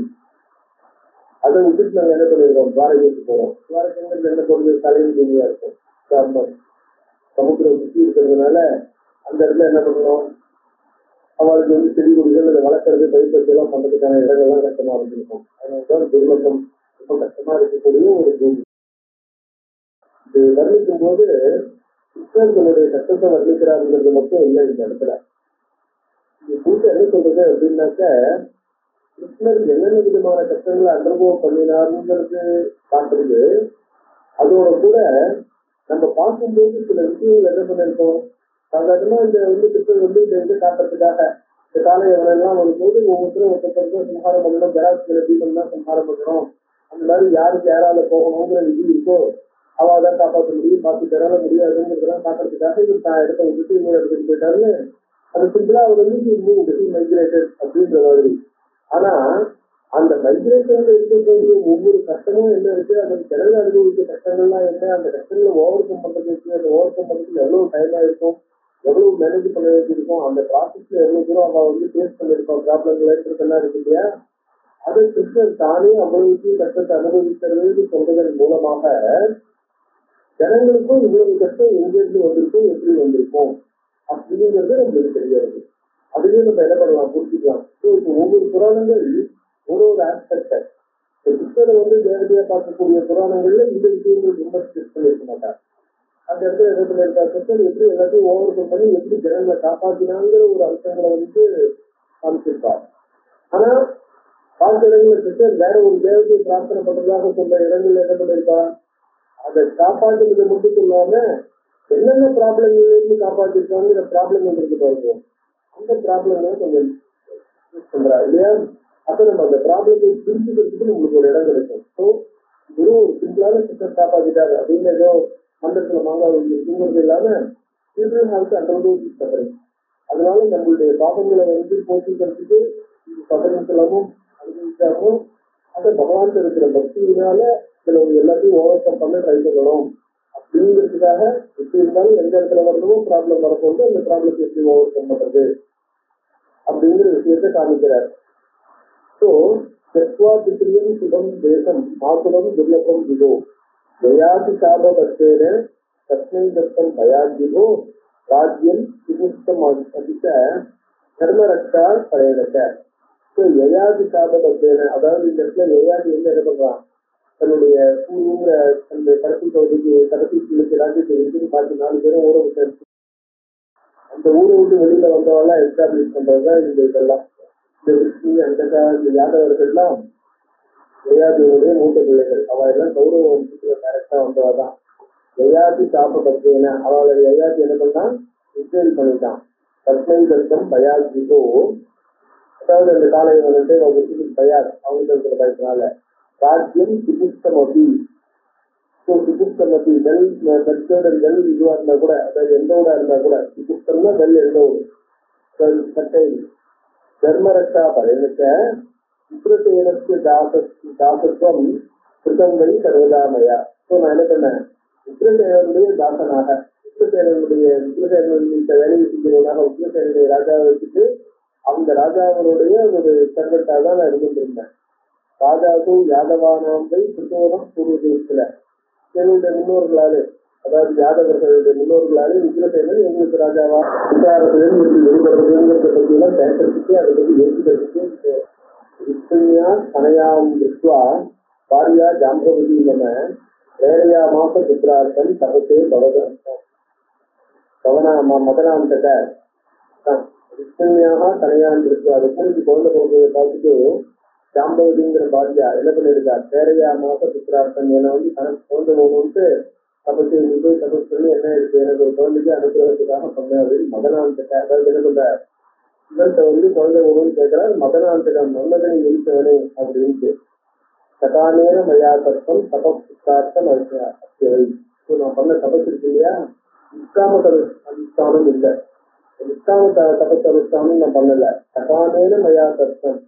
அதை விட்டுட்டு நாங்க என்ன பண்ணிருக்கோம், துவாரகைக்கு போறோம். துவாரகைங்கிறது என்ன பொழுது தலையின் பூமியா இருக்கும், சமுத்திரம் சுற்றி இருக்கிறதுனால அந்த இடத்துல என்ன பண்ணணும், அவளுக்கு வந்து செடி கொடிகள் அதை வளர்க்கறது பயிர்ப்பத்தி எல்லாம் பண்றதுக்கான இடங்கள்லாம் கஷ்டமா இருந்திருக்கும். அதனாலதான் துர்லபம் ரொம்ப கஷ்டமா இருக்கக்கூடிய ஒரு பூமி. இது வர்ணிக்கும் போது கிருஷ்ணர்களுடைய கஷ்டத்தை வர்ணிக்கிறாருங்கிறது மட்டும் இல்லை இந்த இடத்துல. இந்த பூட்டை என்ன சொல்றது அப்படின்னாக்க, கிருஷ்ணர் என்னென்ன விதமான கஷ்டங்களை அனுபவம் பண்ணினாருங்கிறது காட்டுறது, அதோட கூட நம்ம பார்க்கும்போது சில விஷயங்கள் என்ன பண்ணிருக்கோம், சாதாரணமா இந்த வந்து கிருஷ்ணர் வந்து இந்த இது காட்டுறதுக்காக இந்த காலை எவ்வளவு வரும்போது ஒவ்வொருத்தரும் ஒருத்தருக்கும் சம்ஹாரம் பண்ணணும், ஜராசங்களை தீபம் தான் சம்ஹாரம் பண்ணணும், அந்த மாதிரி யாருக்கு யாரால போகணுங்கிற விதி இருக்கோ அவாதான் காப்பாற்ற முடியும், பார்த்து பெறால முடியாதுங்கிறதெல்லாம் காட்டுறதுக்காக இது இடத்த விட்டு இன்னொரு இடத்துக்கு போயிட்டாருன்னு அது சிம்பிளா அவர் வந்து மைக்ரேட்டட் அப்படின்ற மாதிரி. ஆனா அந்த மைக்ரேஷன்ல இருக்கக்கூடிய ஒவ்வொரு கஷ்டமும் என்ன இருக்கு, அந்த ஜனங்க அனுபவிக்க கஷ்டங்கள்லாம் என்ன, அந்த கஷ்டங்களை ஓவர் கம் பண்றதுக்கு, அந்த ஓவர் கம் பண்றதுக்கு எவ்வளவு டைம் ஆயிருக்கும், எவ்வளவு மேனேஜ் பண்ண வேண்டியிருக்கும், அந்த ப்ராசஸ்ல எவ்வளவு தூரம் அவ வந்து ஃபேஸ் பண்ணிருப்பான், ப்ராப்ளங்கள் இருக்கிறதெல்லாம் இருக்கு இல்லையா, அதை கிருஷ்ணர் தானே அவ்வளவுக்கு கஷ்டத்தை அனுபவிக்கிறது சொல்றதன் மூலமாக ஜனங்களுக்கும் இவ்வளவு கஷ்டம் எங்கிருந்து வந்திருக்கும், எப்படி வந்திருக்கும் அப்படிங்கிறது நம்மளுக்கு தெரியாது. அதுவே நம்ம என்ன பண்ணலாம், புரிஞ்சுக்கலாம். இப்போ ஒவ்வொரு புராணங்கள் ஒரு ஒரு ஆஸ்பெக்ட கிருஷ்ணரை வந்து நேரடியா பார்க்கக்கூடிய புராணங்கள்ல இந்த விஷயங்கள் ரொம்ப ஸ்ட்ரெஸ் பண்ணிருக்க மாட்டார். அந்த இடத்துல என்ன பண்ணிருக்காரு, கிருஷ்ணர் எப்படி எல்லாத்தையும் ஓவர் கம் பண்ணி எப்படி ஜனங்களை காப்பாற்றினாங்கிற ஒரு அம்சங்களை வந்து காமிச்சிருப்பார். ஆனா பார்த்த இடங்கள்ல கிருஷ்ணர் வேற ஒரு தேவதையை பிரார்த்தனை பண்றதாக சொல்ற இடங்கள்ல என்ன பண்ணிருப்பார், அதை காப்பாற்றுறது மட்டும் சொல்லாம என்னென்ன ப்ராப்ளங்கள்ல இருந்து காப்பாற்றிருக்காங்கிற ப்ராப்ளங்கள் இருக்கு பாருங்க, அந்த ப்ராப்ளங்களை கொஞ்சம் பண்றா இல்லையா. அப்ப நம்ம அந்த ப்ராப்ளத்தை பிரிச்சுக்கிறதுக்கு உங்களுக்கு ஒரு இடம் கிடைக்கும். ஸோ ஒரு சிம்பிளான சிஸ்டம் காப்பாற்றிட்டாரு அப்படின்னு ஏதோ மந்திரத்துல மாங்காய் தூங்குறது இல்லாம சஃபரிங், அதனால நம்மளுடைய பாவங்களை வந்து போக்குறதுக்கு சஃபரிங் எல்லாமும் அனுபவிச்சாலும் அதை பகவான் இருக்கிற பக்தியினால சில எல்லாத்தையும் ஓவர் கம் பண்ண ட்ரை பண்ணணும் அப்படிங்கிறதுக்காக எப்படி இருந்தாலும் எந்த இடத்துல வரணுமோ ப்ராப்ளம் வரப்போது அந்த ப்ராப்ளத்தை எப்படி ஓவர் கம் பண்றது அப்படிங்கிற விஷயத்தை காமிக்கிறார். ஸோ சத்வாதித்யம் சுபம் தேசம் மாசுரம் துர்லபம் விதோ ஜயாதி சாபபத்தேன தஸ்மை தத்தம் பயாஜிதோ ராஜ்யம் சுமுஷ்டம் அதிக தர்மரக்ஷா பழையனக்க. ஸோ யயாதி சாபபத்தேன, அதாவது இந்த இடத்துல யயாதி வந்து என்ன பண்றான், தன்னுடைய பூங்கிற அந்த கடைசி பகுதிக்கு கடைசி பிள்ளைக்கு ராஜ்யத்தை எடுத்து பாக்கி 4 பேரும் ஊரை விட்டு அந்த ஊரை விட்டு வெளியில வந்தவெல்லாம் எஸ்டாப்ளிஷ் பண்றதுதான் இந்த இதெல்லாம். இந்த விஷ்ணு அண்டகா இந்த யாதவர்கள்லாம் யயாதியுடைய மூத்த பிள்ளைகள், அவ எல்லாம் கௌரவ வம்சத்துல டைரக்டா வந்தவாதான். யயாதி சாப்பபத்தேன, அவளை யயாதி என்ன பண்ணா இன்சைல் பண்ணிட்டான். தஸ்மை தத்தம் பயாஜிதோ, அதாவது அந்த காலையை வந்துட்டு பயார் அவங்க இருக்கிற பயத்தினால ராஜ்யம் சுபிஷ்டம் அப்படி சுகுப்தமதி வெல் மெத்தட் அண்ட் வெல் இதுவா இருந்தா கூட, அதாவது எண்டோடா இருந்தா கூட, சுகுப்தம்னா வெல் எண்டோடு கட்டை தர்மரட்சா பரேனுச்ச உக்ரசேனஸ்ய தாசத்துவம் கிருதம்பை சர்வதாமயா. ஸோ நான் என்ன பண்ணேன், உக்ரசேனனுடைய தாசனாக, உக்ரசேனனுடைய வேலையை செஞ்சவனாக உக்ரசேனுடைய ராஜாவை வச்சுட்டு அந்த ராஜாவனுடைய ஒரு சர்வெட்டாக தான் நான் இருந்துட்டு இருந்தேன். ராஜாவு யாதவானாம்பை கிருத்தோகம் பூர்வதேசத்துல என்னுடைய முன்னோர்களாலே, அதாவது யாதவர்களுடைய முன்னோர்களாலே உக்ரசேனன் எங்களுக்கு ராஜாவா விசாரத்திலிருந்து எப்படி வெளிப்படுறதுங்கிறத பத்தி எல்லாம் பேசுறதுக்கு, அதை பத்தி யோசிக்கிறதுக்கு விஸ்வன்யா கனயாம் திருஷ்வா பாரியா ஜாம்பவதி என வேறையா மாச புத்திரார்த்தம் தகத்தே மதனாந்தக விஸ்வன்யாக கனயாம் திருஷ்வா விஷ்ணுக்கு குழந்தை பிறந்ததை பார்த்துட்டு ஜாம்பவதிங்கிற பாரியா என்ன பண்ணிருக்கார், வேறையா மாச புத்திரார்த்தம் என்னை தனக்கு குழந்தை போகணும்ட்டு தபத்தை போய் தபஸ் பண்ணி என்ன இருக்கு எனக்கு ஒரு குழந்தைக்கு அனுப்புறதுக்காக பண்ண அப்படின்னு மதனாந்தக, அதாவது என்ன பண்ற இவர்கிட்ட குழந்தை போகணும்னு கேட்கிறார். மதனாந்தகம் மன்மதனை எரித்தவனே அப்படின்ட்டு சகானேன மயா தத்துவம் தபஸ்தார்த்தம் அத்தியவை. நான் பண்ண தபஸ் இருக்கு இல்லையா, நிஷ்காம அனுஷ்டானம் இல்லை, நிஷ்காம தபஸ் அனுஷ்டானம் நான் பண்ணல. சகானேன மயா தத்துவம்,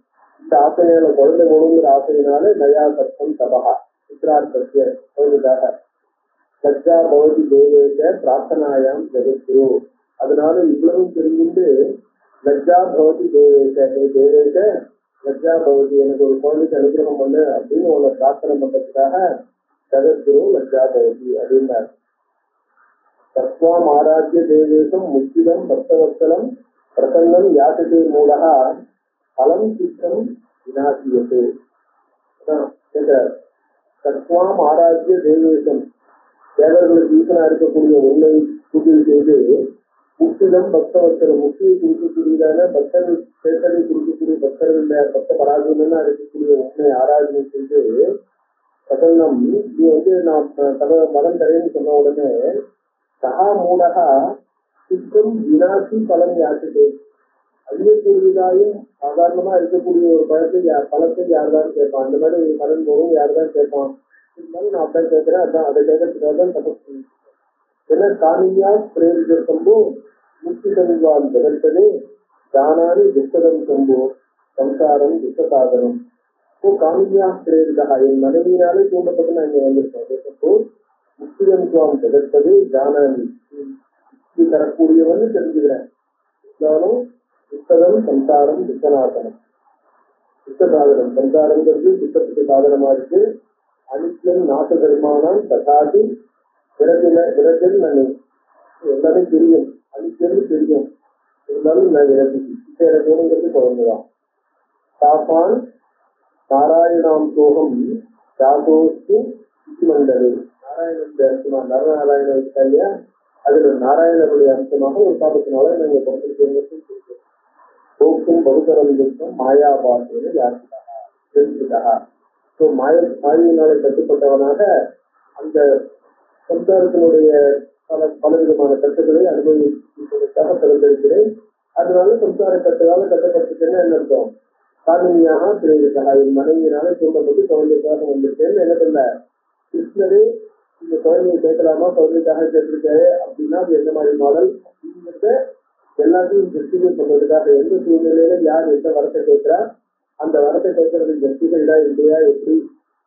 இந்த ஆசையினால குழந்தை போகணுங்கிற ஆசையினால மயா தத்துவம் தபகா சித்ரார்த்தத்திய குழந்தைக்காக லஜ்ஜா பவதி தேவேச பிரார்த்தனாயாம் ஜெகத்குரு. அதனால இவ்வளவும் தெரிஞ்சுட்டு லஜ்ஜா பவதி தேவேச, தேவேச லஜ்ஜா பவதி எனக்கு ஒரு குழந்தைக்கு அனுகிரகம் பண்ணு அப்படின்னு உங்களை பிரார்த்தனை பண்றதுக்காக ஜெகத்குரு லஜ்ஜா பவதி அப்படின்னார். தத்வாம் ஆராத்திய தேவேசம் முக்கிதம் பக்தவத்சலம் பிரசன்னம் யாசதே மூலகா பலம் சித்தம் விநாசியது. கேட்கிறார், தத்வாம் ஆராத்திய தேவேசம், தேவர்களுக்கு ஈசனா இருக்கக்கூடிய உண்மை பூஜை செய்து முக்கியம் பக்தவத்தர், முக்கிய கொடுக்கக்கூடியதான பக்தர்கள் கேட்டதை கொடுக்கக்கூடிய பக்தர்கள் பக்த பராஜனா இருக்கக்கூடிய உண்மை ஆராதனை செய்து பிரசன்னம். நீ நான் மதம் தரேன்னு சொன்ன உடனே சகா மூலகா சித்தம் வினாசி பலம் யாசிட்டு, அழியக்கூடியதாயும் சாதாரணமா இருக்கக்கூடிய ஒரு பழத்தை யாருதான் கேட்பான், அந்த மாதிரி பலன் போகும் யாருதான் கேட்பான், இருந்தாலும் நான் அப்படின் கேட்கிறேன். அதான் அதை கேட்கறதுக்காக தான் தபஸ் பண்ணி ஏன்னா காணியா பிரேரித சம்போ முக்தி சம்வான் ஜெகத்ததே தானானி துக்கதம் சம்போ சம்சாரம் துக்க சாதனம். காணியா பிரேரிதா, என் மனைவியினாலே தூண்டப்பட்டு நான் இங்க வந்திருக்கேன். முக்திதம் சுவாம் ஜெகத்ததே தானானி, முக்தி தரக்கூடியவன்னு தெரிஞ்சுக்கிறேன். இருந்தாலும் துக்கதம் சம்சாரம் துக்கநாசனம், துக்க சாதனம், சம்சாரங்கிறது துக்கத்துக்கு சாதனமா இருக்கு. அனித்தியம் நாச தர்மானம் ததாதி விரத்தில் நான் எல்லாமே தெரியும், அனித்தியம் தெரியும், இருந்தாலும் நான் விரதிங்கிறது குழந்தைதான். தாப்பான் நாராயணாம் சோகம் தாசோஸ்து மண்டலி, நாராயணனுடைய அம்சமா நரநாராயண இருக்கா இல்லையா, அதுல நாராயணனுடைய அம்சமாக ஒரு பாபத்தினால நாங்க பிறந்திருக்கோம். போக்கும் பகுத்தரம் இருக்கும் மாயா பாசனை யாருக்காக தெரிஞ்சுக்காக. மாயினாலே கட்டுப்பட்டவனாக அந்த சம்சாரத்தினுடைய பல விதமான கட்டுகளை அனுபவிப்பதற்காக பிறந்திருக்கிறேன். அதனால சம்சார கட்டுகளால கட்டப்பட்டுட்டேன்னு என்ன அர்த்தம், காரணியாக பிறந்திருக்காக என் மனைவியினால தூண்டப்பட்டு குழந்தைக்காக வந்திருக்கேன்னு என்ன பண்ண. கிருஷ்ணரே இந்த குழந்தையை கேட்கலாமா, குழந்தைக்காக கேட்டிருக்காரு அப்படின்னா அது எந்த மாதிரி மாடல் அப்படிங்கிறத எல்லாத்தையும் ஜஸ்டிஃபை பண்றதுக்காக, எந்த சூழ்நிலையில யார் எந்த வரத்தை கேட்கிறா, அந்த வரத்தை கேட்கறது ஜஸ்டிஃபைடா இல்லையா எப்படி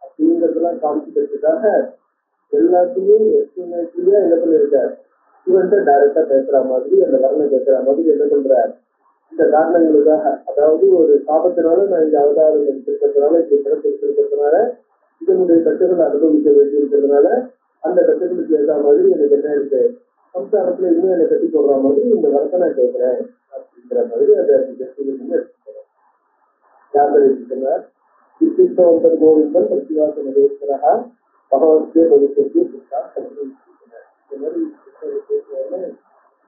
அப்படிங்கிறதெல்லாம் காமிச்சுக்கிறதுக்காக எல்லாத்தையும் எஸ்டிமேட்லியா என்ன பண்ணிருக்கார், ஸ்டூடெண்ட்டை டைரக்டா பேசுற மாதிரி அந்த வரனை கேட்கிற மாதிரி என்ன பண்றார். இந்த காரணங்களுக்காக, அதாவது ஒரு சாபத்தினால நான் இந்த அவதாரம் எடுத்திருக்கிறதுனால, இந்த பிறப்பு எடுத்திருக்கிறதுனால, இதனுடைய கட்டுகளை அனுபவிக்க வேண்டி இருக்கிறதுனால அந்த கட்டுகளுக்கு ஏற்ற மாதிரி எனக்கு என்ன இருக்கு, சம்சாரத்துல இன்னும் என்னை கட்டி சொல்ற மாதிரி இந்த வரத்தை நான் கேட்கிறேன் அப்படிங்கிற மாதிரி அதை ஜஸ்டிஃபிகேஷன் எடுத்துக்கிறேன். யார் விசிஷ்டவந்தர் கோவிந்தன் சத்திவாச மகேஸ்வரா பகவத்கே பவித்திற்கு இந்த மாதிரி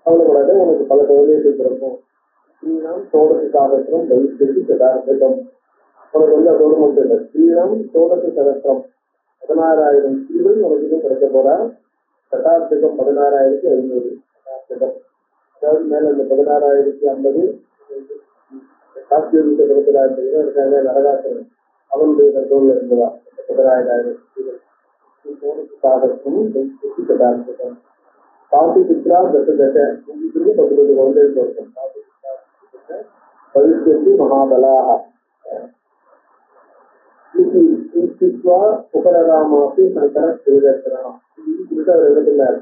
கவலைப்படாத, உனக்கு பல குழந்தைகள் பிறக்கும். ஸ்ரீராம் சோடத்து சாகத்திரம் பவித்திற்கு சதார்த்தம், உனக்கு அதோடு மட்டும் இல்லை, ஸ்ரீராம் சோடத்து சகஸ்திரம் 16,000 ஸ்ரீகள் உனக்கு கிடைக்க போறா. சதார்த்தம் 16,500 சதார்த்தம், அதாவது மேல இந்த 16,050 காட்சியில் கிடைக்கிறார் நரகாசனம் அவனுடைய கண்ட்ரோல்ல இருந்ததா 16,000 ஸ்ரீகள். போனதுக்காகவும் கதார்த்தம் காசி சித்ரா தச தச இதுக்கு 10 குழந்தைகள் இருக்கும். காசி சித்ரா பவிஷ்யந்தி மகாபலாக உபரராமாசி சங்கர ஸ்ரீதர்சனம் அவர் எழுதினார்.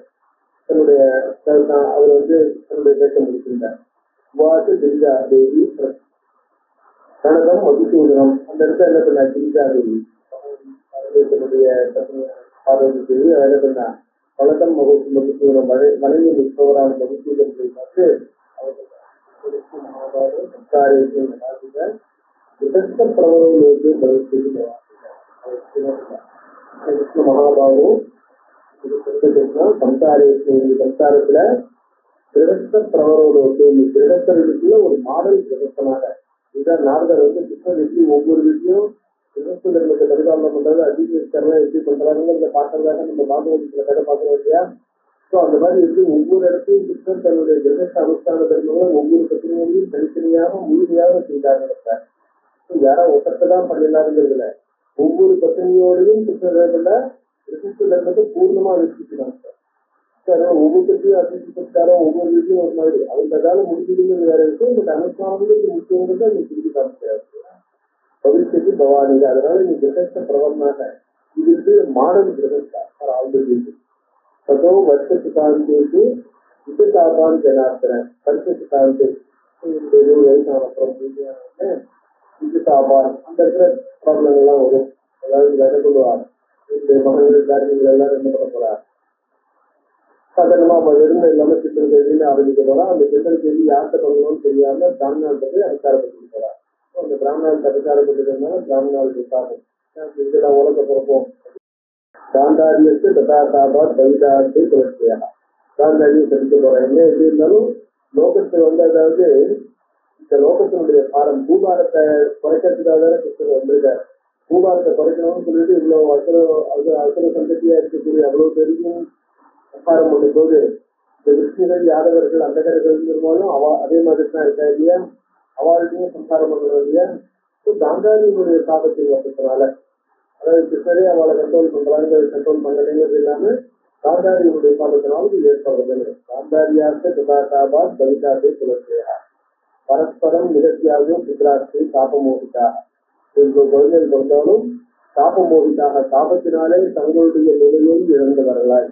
தன்னுடைய அவர் தன்னுடைய பேச முடிக்கின்றார். வாசு கிரிஜா தேவி கனகம் மதுசூதனம் அந்த இடத்துல என்ன பண்ண கிரிஜா தேவி தன்னுடைய பார்வதி தேவி என்ன பண்ண பழக்கம் மதுசூதனம் மனைவி நிற்பவரான மதுசூதனத்தை பார்த்து மகாபாரத சம்சாரேஷன் பிரபலோகே கிருஷ்ண மகாபாபு சம்சாரத்துல கிரகஸ்த பிரபலோகே கிரகஸ்தர்களுக்குள்ள ஒரு மாடல் கிரகஸ்தனாக இதுதான் நாரதர் கிருஷ்ணர் எப்படி ஒவ்வொரு வீட்லயும் கிரகஸ்த தர்மத்தை பரிபாலனம் பண்றது அதிகரிக்கிறதா எப்படி பண்றாங்க பாக்குறதாக நம்ம பாகவதத்துல கதை பாக்குறோம் இல்லையா. ஸோ அந்த மாதிரி எப்படி ஒவ்வொரு இடத்தையும் கிருஷ்ணர் தன்னுடைய கிரகஸ்த அனுஷ்டான தர்மங்களை ஒவ்வொரு பத்திரிகையும் தனித்தனியாக முழுமையாக செய்தாங்க. யாரோ ஒட்டத்தான் பண்ணிடலாருங்கிறதுல ஒவ்வொரு பத்தினியோடையும் கிருஷ்ண தர்மத்தை பூர்ணமா வச்சுக்கிறாங்க. ஒவ்வொருத்தையும் அதிர்ஷ்டாரோ ஒவ்வொரு வீட்டையும் ஒரு மாதிரி அவங்க காலம் முடிஞ்சுதுங்கிறது வேற இருக்கும். இந்த அனுஷ்டானங்களுக்கு முக்கியங்கிறது நீ திருப்பி காமிக்கிறாரு பவிஷ்யத்து பவானி. அதனால நீ கிரகஸ்த பிரபலமாக இது மாடல் கிரகஸ்தா ஆல்ரெடி சதோ வருஷத்து காலத்துக்கு விசாபான் ஜனார்த்தன வருஷத்து காலத்து வயசான அப்புறம் விசாபான் அந்த இருக்கிற ப்ராப்ளம் எல்லாம் வரும். அதாவது என்ன சொல்லுவார் இந்த மகன்கள் காரியங்கள் எல்லாம் என்ன பண்ண போறார் சாதாரணமா வெறுமை இல்லாம சித்தல் கேள்வின்னு ஆரம்பிக்க போறா. அந்த சித்தல் கேள்வி யார்கிட்ட பண்ணணும்னு தெரியாம பிராமணாளுக்கு அதிகாரப்பட்டு போறா. அந்த பிராமணாளுக்கு அதிகாரப்பட்டதுனால பிராமணாளுக்கு விசாரம் இதெல்லாம் உலக பிறப்போம். காந்தாரியத்து கதாபாத் கவிதாத்தை துளர்ச்சியா காந்தாரியை செலுத்த போறேன். என்ன எப்படி இருந்தாலும் லோகத்தில் அதாவது இந்த லோகத்தினுடைய பாரம் பூபாரத்தை குறைக்கிறதுக்காக கிருஷ்ணர் வந்திருக்காரு. பூபாரத்தை குறைக்கணும்னு சொல்லிட்டு இவ்வளவு அசுர சந்ததியா இருக்கக்கூடிய அவ்வளவு பெரிய சம்சாரம் பண்ணும் போது இந்த விஷ்ணுகள் யாதவர்கள் அந்த கரைகள் இருந்தாலும் அதே மாதிரி தான் இருக்கா இல்லையா. அவளுடையும் சம்சாரம் பண்ணுறது இல்லையா. காந்தாரியினுடைய சாபத்தை வசத்தினால அதாவது கிருஷ்ணரே அவளை கண்ட்ரோல் பண்றாங்க கண்ட்ரோல் பண்ணலைங்கிறது இல்லாம காந்தாரியினுடைய சாபத்தினால இது ஏற்படுறது. காந்தாரியார்த்த கதாபாத் கவிதாத்தை சுழற்சியா பரஸ்பரம் நிகழ்ச்சியாகவும் புத்திராஸ்தி சாபமோகிதாக இவ்வளவு குழந்தைகள் கொடுத்தாலும் சாபமோகிதாக சாபத்தினாலே தங்களுடைய நிலையை இழந்தவர்களாய்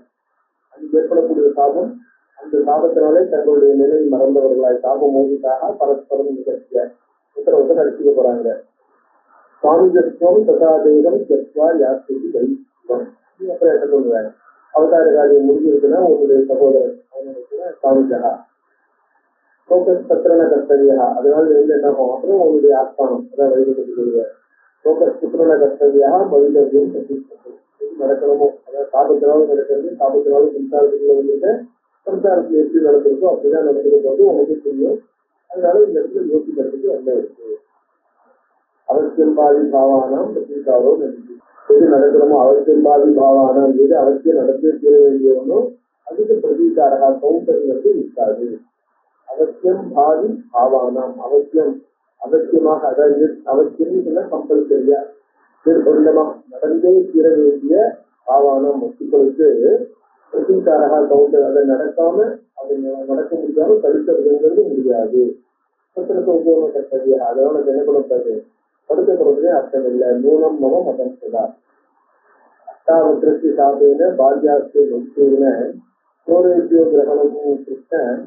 அது ஏற்படக்கூடிய சாபம் அந்த சாபத்தினாலே தங்களுடைய நிலையை மறந்தவர்களாய் சாபமோகிதாக பரஸ்பரம் நிகழ்ச்சியா உத்தரவுத்தை அடிச்சுக்க போறாங்க. சுவாமிஜத்துவம் சதாதேகம் செத்வா யாத்திரி வைஷ்ணவம். அப்புறம் என்ன சொல்றாங்க அவதார காரியம் முடிஞ்சிருக்குன்னா உங்களுடைய சகோதரன் சுவாமிஜா ஃபோக்கஸ் பத்திரன கர்த்தவியா. அதனால என்ன ஆகும் அப்புறம் உங்களுடைய ஆஸ்தானம் அதான் வைத்திய ஃபோக்கஸ் புத்திரன கர்த்தவியா பவிதவியம் நடக்கணுமோ அதாவது சாபத்தினாலும் நடக்கிறது. சாபத்தினாலும் சம்சாரத்துக்குள்ள வந்துட்டு சம்சாரத்துல எப்படி நடந்திருக்கோ அப்படிதான் நடக்கிறது வந்து உனக்கு தெரியும். அதனால இந்த இடத்துல யோசிக்கிறதுக்கு என்ன இருக்கு. அவசியம் பாதி பாவானாம் பிரதீகாரோ நன்றி எது நடக்கணுமோ அவசியம் பாதி பாவானாம் எது அவசியம் நடத்தி தீர வேண்டியவனோ அதுக்கு பிரதீகாரா கவுண்டர் இருக்காது. அவசியம் பாதி பாவானாம் அவசியம் அவசியமாக அதாவது அவசியம் கம்பல்சரியா நிர்பந்தமா நடந்தே தீர வேண்டிய பாவானாம் வஸ்துக்களுக்கு பிரதீகாரா கவுண்டர் அதை நடக்காம அதை நடக்க முடியாம தடுக்கிறதுங்கிறது முடியாது. கர்த்தவியா அதனால என்ன கொடுத்தாரு படுத்தப்படுறதே அர்த்தம் இல்லை. நூனம் மம மதம் சொல்லா அஷ்டாவத்திரத்தி சாப்பின பால்யாஸ்திய வஸ்துவின சோரேசியோ கிரகணமும் கிருஷ்ணன்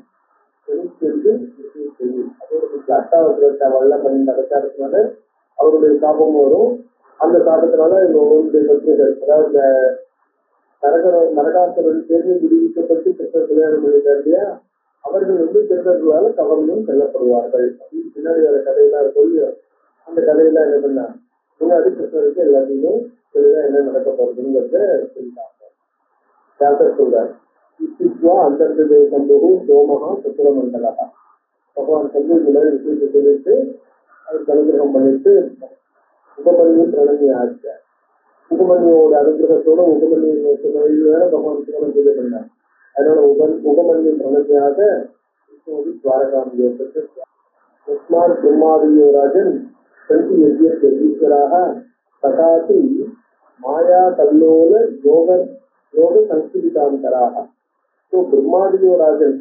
அஷ்டாவத்திரத்தை வல்ல பண்ணி நடக்காததுனால அவருடைய சாபமும் வரும். அந்த சாபத்தினால உங்களுடைய பத்திரிகள் அதாவது நரகாசுரன் தேர்வு விடுவிக்கப்பட்டு கிருஷ்ணர் கல்யாணம் பண்ணிட்டார் இல்லையா அவர்கள் திருடர்களால கவர்ந்தும் செல்லப்படுவார்கள் அப்படின்னு பின்னாடி வேற கதையெல்லாம் சொல்லி அந்த கதையெல்லாம் என்ன பண்ணா முன்னாடி கிருஷ்ணருக்கு எல்லாத்தையுமே தெளிவாக என்ன நடக்க போறதுங்கிறத சொல்லிட்டாங்க. சொல்றார் இத்தித்வா அந்தர்தே சம்பு சோமகா சுத்திரமண்டலா பகவான் சம்பு இந்த மாதிரி விஷயத்தை சொல்லிட்டு அதுக்கு அனுகிரகம் பண்ணிட்டு உபமன்யு பிரணமி ஆச்ச உபமன்யோட அனுகிரகத்தோட உபமன்யு வேற பகவான் சிவனம் செய்ய பண்ணார். அதனால உபமன்யு பிரணமியாக துவாரகாம்பியோ பிரம்மாதியோ ராஜன் சந்தி யஜ்யஸ்ய ஈஸ்வராக ததாபி மாயா கல்லோல யோக யோக சங்கீதாந்தராக. ஸோ பிரம்மாதியோராஜன்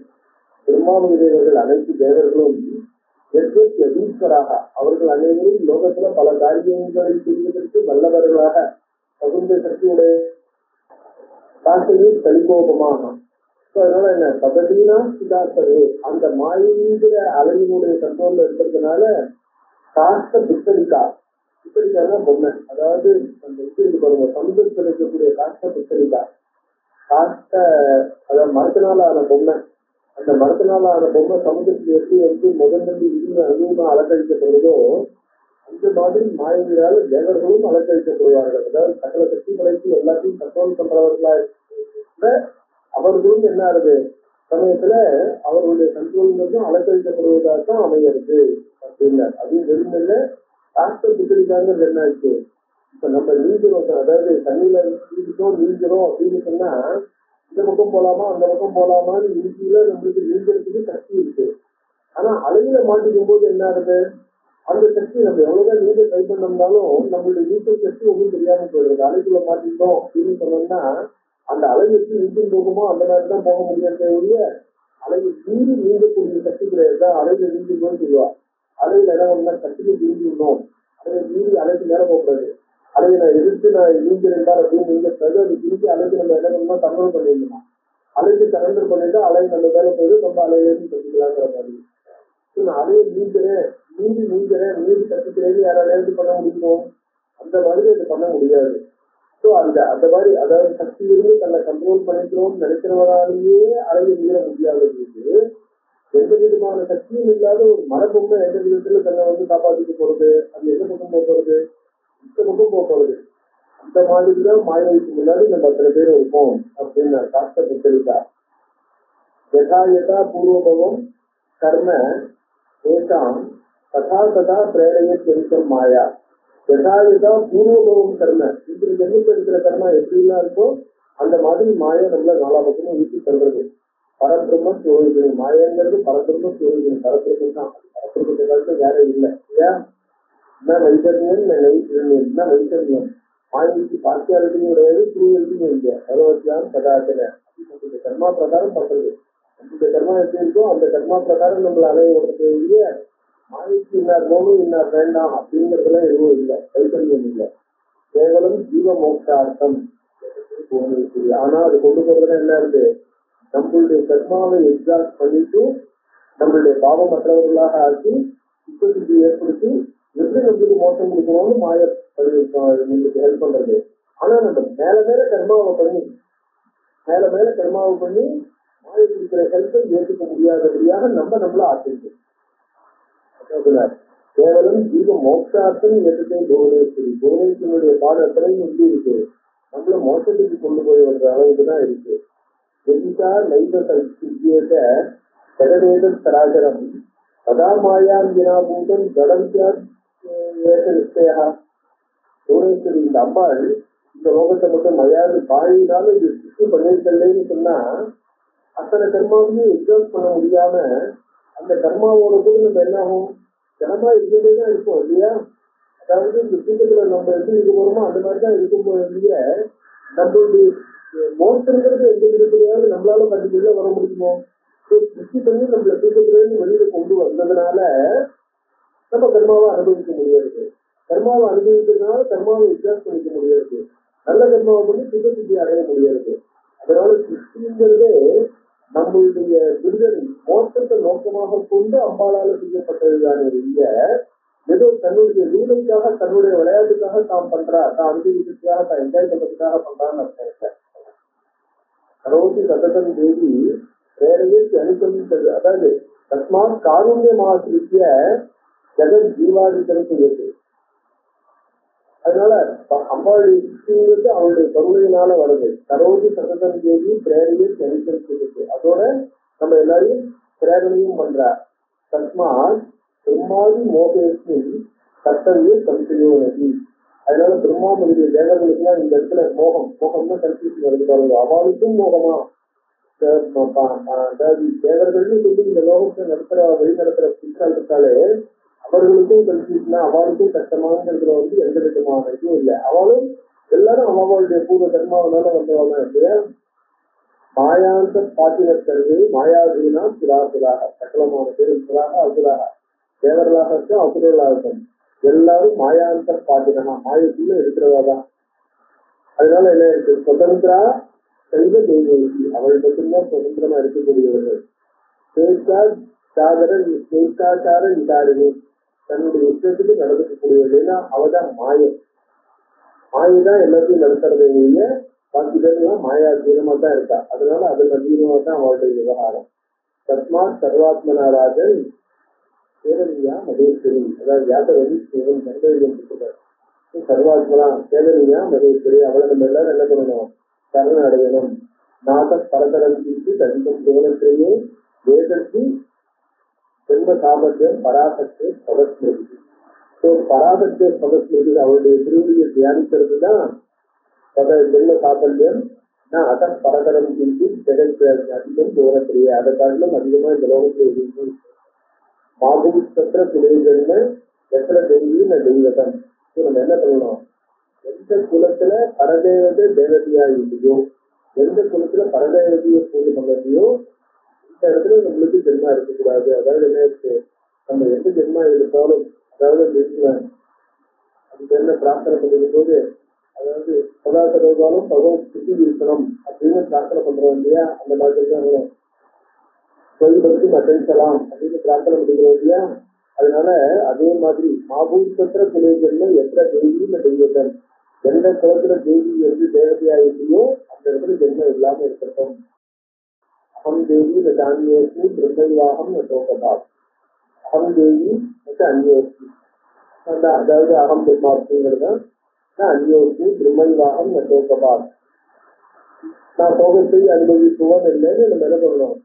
பிரம்மாவுடைய தேவர்கள் அனைத்து தேவர்களும் ஈஸ்வராக அவர்கள் அனைவரும் லோகத்துல பல காரியங்களை செய்வதற்கு வல்லவர்களாக தகுந்த சக்தியுடைய காசையில் கலிகோபமாக. அதனால என்ன பகதீனா சிதாசரே அந்த மாயிங்கிற அலையினுடைய கண்ட்ரோல்ல இருக்கிறதுனால காஷ்ட புத்தரிக்கான பொம்மை, அதாவது அந்த இது பாருங்க சமுதிரத்தில் இருக்கக்கூடிய காஷ்ட புத்தரிக்கா காஷ்ட அதாவது மரத்தினால ஆன பொம்மை. அந்த மரத்தினால ஆன பொம்மை சமுதிரத்தில் எப்படி முதல்ல அதிகமா அலங்கரிக்கப்படுறதோ அந்த மாதிரி மாயினால தேவர்களும் அலங்கரிக்கப்படுவார்கள். அதாவது சகல சக்தி படைத்து எல்லாத்தையும் கண்ட்ரோல் பண்றவர்களா அவர்களும் என்ன ஆகுது சமயத்துல அவர்களுடைய கண்ட்ரோல்களும் அலங்கரிக்கப்படுவதாகத்தான் அமையிறது அப்படின்னார். அதுவும் வெறுமல்ல காஷ்ட புத்தரிக்காங்கிறது என்ன ஆச்சு, இப்ப நம்ம நீஞ்சிரும், அதாவது தண்ணியில நீஞ்சிரும் அப்படின்னு சொன்னா இந்த பக்கம் போலாமா அந்த பக்கம் போலாமான்னு நீச்சியில நம்மளுக்கு நீங்கிறதுக்கு சக்தி இருக்கு. ஆனா அலையில மாட்டிக்கும் போது என்ன ஆகுது, அந்த சக்தி நம்ம எவ்வளவுதான் நீங்க ட்ரை பண்ணோம்னாலும் நம்மளுடைய நீச்சல் சக்தி ஒன்றும் தெரியாம போயிடுது. அலைக்குள்ள மாட்டிட்டோம் அப்படின்னு சொன்னோம்னா அந்த அலை வச்சு நீச்சல் போகுமோ அந்த மாதிரி தான் போக முடியாத அலையை மீறி நீங்கக்கூடிய சக்தி கிடையாது. அலையில நீந்துன்னு சொல்லுவா. அலையில என்ன சக்தியை நீந்திடணும், அலையை மீறி அலைக்கு நேரம் போகிறது. அலையை நான் எதிர்த்து நான் நீந்திருந்தால் அப்படின்னு நீங்க அது திரும்பி அலைக்கு நம்ம என்ன பண்ணணுமா கண்ட்ரோல் பண்ணிடணும். அலைக்கு சரண்டர் பண்ணிட்டு அலை நம்ம வேலை போய் நம்ம அலையிலேருந்து கட்டிக்கலாங்கிற மாதிரி. நான் அலையை நீந்தி கட்டிக்கிறேன்னு யாராலையாவது பண்ண முடியும், அந்த மாதிரி அது பண்ண முடியாது. ஸோ அந்த மாதிரி அதாவது சக்தி இருந்து தன்னை கண்ட்ரோல் பண்ணிக்கிறோம்னு நினைக்கிறவராலேயே அலையை மீற முடியாதது. எந்த விதமான சக்தியும் இல்லாத ஒரு மரபொம்மை எந்த விதத்துல தன்னை காப்பாற்றிட்டு போறது, அது எந்த பக்கம் போகிறது, இந்த பக்கம் போகிறது. அந்த மாதிரிதான் மாயைக்கு முன்னாடி நம்ம அத்தனை பேர் இருப்போம் அப்படின்னு சாஸ்திர புத்தரிக்கா. யதா யதா பூர்வபவம் கர்ம ஏஷாம் ததா ததா பிரேரைய தெரிக்கும் மாயா. யதா யதா பூர்வபவம் கர்ம, இப்படி ஜென்மத்தில் இருக்கிற கர்மா எப்படிலாம் இருக்கோ அந்த மாதிரி மாயா நம்மள நாலா பக்கமும் ஊற்றி சொல்றது. பரபிரம்ம சுயோகினி மாயங்கிறது பரபிரம்ம சுயோகினி, பரபிரம்மம் தான். பரபிரம்மத்தை கருத்து வேற இல்லை இல்லையா. என்ன வைத்தன்யம் என்ன வைத்தன்யம், மாயைக்கு பார்த்தியாலிட்டியும் கிடையாது, சூரியத்தையும் இல்லை. சர்வத்தியான் சதாச்சன நம்மளுடைய கர்மா பிரகாரம் பண்றது. நம்மளுடைய கர்மா எப்படி இருக்கோ அந்த கர்மா பிரகாரம் நம்மள அலைய ஓடுறது இல்லையா. மாயைக்கு இன்னார் போகணும் இன்னார் வேண்டாம் அப்படிங்கிறதுலாம் எதுவும் இல்லை, வைத்தன்யம் இல்லை. கேவலம் ஜீவ மோட்சார்த்தம். ஆனா அது கொண்டு போறதுன்னா என்ன இருக்கு, நம்மளுடைய கர்மாவை எக்ஸாஸ்ட் பண்ணிட்டு நம்மளுடைய பாவமற்றவர்களாக ஆக்கி சுத்தத்தை ஏற்படுத்தி எப்படி நம்மளுக்கு மோசம் கொடுக்கணும்னு மாய நம்மளுக்கு ஹெல்ப் பண்றது. ஆனா நம்ம மேல மேல கர்மாவை பண்ணி மாய இருக்கிற ஹெல்ப்பை ஏற்றுக்க முடியாதபடியாக நம்மள ஆக்கிருக்கு. கேவலம் ஜீவ மோட்சார்த்தம் ஏற்றத்தை புவனேஸ்வரி. புவனேஸ்வரியுடைய பாடம் எத்தனையும் எப்படி இருக்கு, நம்மள மோசத்துக்கு கொண்டு போய் வர்ற அளவுக்கு தான் இருக்கு. எதிசா நைவ சங்கியேத ஜெகதேதம் சராசரம் சதா மாயாந்தினாபூதம் ஜடம் ஏக நிச்சயா. புவனேஸ்வரி இந்த அம்பாள் இந்த லோகத்தை மட்டும் மயாது பாயினாலும் இது சுற்றி பண்ணிருக்கலன்னு சொன்னா அத்தனை கர்மாவையும் எக்ஸாஸ்ட் பண்ண முடியாம அந்த கர்மாவோட கூட நம்ம என்ன ஆகும், ஜனமா இருந்துட்டே தான் இருக்கும் இல்லையா. அதாவது இந்த கூட்டத்துல நம்ம எப்படி இருக்க போறோமோ அந்த மாதிரிதான் இருக்கும் இல்லையா. நம்மளுடைய மோசங்கிறது எந்த விதத்திலேயாவது நம்மளால கண்டிப்பா வர முடியுமோ, திருஷ்டி பண்ணி நம்மள தூக்கத்திலேருந்து வெளியில கொண்டு வந்ததுனால நம்ம கர்மாவை அனுபவிக்க முடியாது. கர்மாவை அனுபவிக்கிறதுனால கர்மாவை எக்ஸாஸ்ட் பண்ணிக்க முடியாது. நல்ல கர்மாவை பண்ணி சுத்தி அடைய முடியாது. அதனால சிருஷ்டிங்கிறதே நம்மளுடைய விடுதலை மோசத்தை நோக்கமாக கொண்டு அம்பாளால செய்யப்பட்டதுதானே இல்ல ஏதோ தன்னுடைய லீலைக்காக தன்னுடைய விளையாட்டுக்காக தான் பண்றா, தான் அனுபவிக்கிறதுக்காக தான் என்ஜாய் பண்றதுக்காக பண்றான்னு அர்த்தம். கரோதி சதகம் தேவி வேறையே அனுசரித்தது. அதாவது தஸ்மாத் காருண்யமாசிரிய ஜெகத் ஜீவாதித்தனை செய்யுது. அதனால அம்பாளுடைய சிருஷ்டிங்கிறது அவளுடைய கருணையினால வருது. கரோதி சதகம் தேவி பிரேரையை அனுசரிச்சிருக்கு. அதோட நம்ம எல்லாரையும் பிரேரணையும் பண்றா. தஸ்மாத் பிரம்மாதி மோகேஸ்மின் கர்த்தவிய சம்சயோ நதி. அதனால பிரம்மா முதலிய தேவர்களுக்கு எல்லாம் இந்த இடத்துல மோகம்னா கன்ஃபியூஷன் வருது பாருங்க. அவளுக்கும் மோகமா தேவர்கள்னு சொல்லி இந்த லோகத்தை வழி நடத்துற சிக்கல் இருக்காலே அவர்களுக்கும் கன்ஃபியூஷனா அவளுக்கும் கஷ்டமானதுல எந்த விதமான இதுவும் இல்லை. அவளும் எல்லாரும் அவங்களுடைய பூர்வ கர்மாவனால வந்தவங்க இல்லையா. மாயாந்த பாட்டினத்தருது மாயாதீனா சுராசுராக சகலமான பேரும் சுராக அசுராக தேவர்களாக இருக்கும் அசுரர்களாக இருக்கும் எல்லாரும் மாயாந்த பாட்டினா மாயக்குள்ள இருக்கிறவாதான். அதனால என்ன இருக்கு, சுதந்திரா செய்த தெய்வி அவள் மட்டும்தான் சுதந்திரமா இருக்கக்கூடியவர்கள். ஸ்வேதாச்சார இதாருமே தன்னுடைய இஷ்டத்துக்கு நடந்துக்கக்கூடியவர்கள். ஏன்னா அவதான் மாயம், மாயதான் எல்லாத்தையும் நடத்துறதே இல்லைய. பாக்கி பேர்லாம் மாயாதீனமா தான் இருக்கா. அதனால அதன் அதீனமா தான் அவளுடைய விவகாரம். தஸ்மாத் சர்வாத்மனாராஜன் சேதனியா மகேஸ்வரி, அதாவது யாத்திரை சந்தேகம் சர்வாத்மனா சேதனியா மகேஸ்வரி அவளை நம்ம எல்லாரும் என்ன பண்ணணும், சரண அடையணும். நாத பரதரம் தீர்த்து தரிசம் தேவனத்திலேயே வேதத்து ஜென்ம சாமர்த்தியம் பராசக்தி பகஸ்மிருதி. பராசக்தி பகஸ்மிருதி அவருடைய திருவடியை தியானிக்கிறது தான் ஜென்ம சாபல்யம். அத பரதரம் தீர்த்து ஜெகத் அதிகம் தேவனத்திலேயே அதை காட்டிலும் அதிகமா இந்த லோகத்தில் மாபூஸ்தத்திர துணைஜன்ம எத்தனை தெய்வீன தெய்வதம். நம்ம என்ன சொல்லணும், எந்த குலத்துல பரதேவதை தேவதையா இல்லையோ, எந்த குலத்துல பரதேவதையை பூஜை பண்ணலையோ இந்த இடத்துல நம்மளுக்கு ஜென்மா இருக்கக்கூடாது. அதாவது என்ன இருக்கு, நம்ம எந்த ஜென்மா எடுத்தாலும் அதாவது அதுக்கு என்ன பிரார்த்தனை பண்ணிக்கும் போது, அதாவது சதாசரோகாலும் பகவத் சுத்தி இருக்கணும் அப்படின்னு பிரார்த்தனை பண்றோம் இல்லையா. அந்த மாதிரி தான் பற்றி மசலாம் அப்படின்னு பிரார்த்தனை பண்ணிக்கிறோம் இல்லையா. அதனால அதே மாதிரி மாபூசத்திர துணைஜன்ம எத்தனை தெய்வீன தெய்வத்தன், எந்த குலத்துல தேவி என்று தேவதையா இல்லையோ அந்த இடத்துல ஜென்மம் இல்லாம இருக்கட்டும். அகம் தேவி அந்நியோசி பிரம்மவிவாகம் சோகதா. அகம் தேவி அந்நியோசி அதாவது அகம் பிரம்மாங்கிறது அந்நியோசி பிரம்மவிவாகம் சோகதா. நான் சோகத்தை அனுபவிக்குவோம் இல்லைன்னு நம்ம என்ன பண்ணணும்,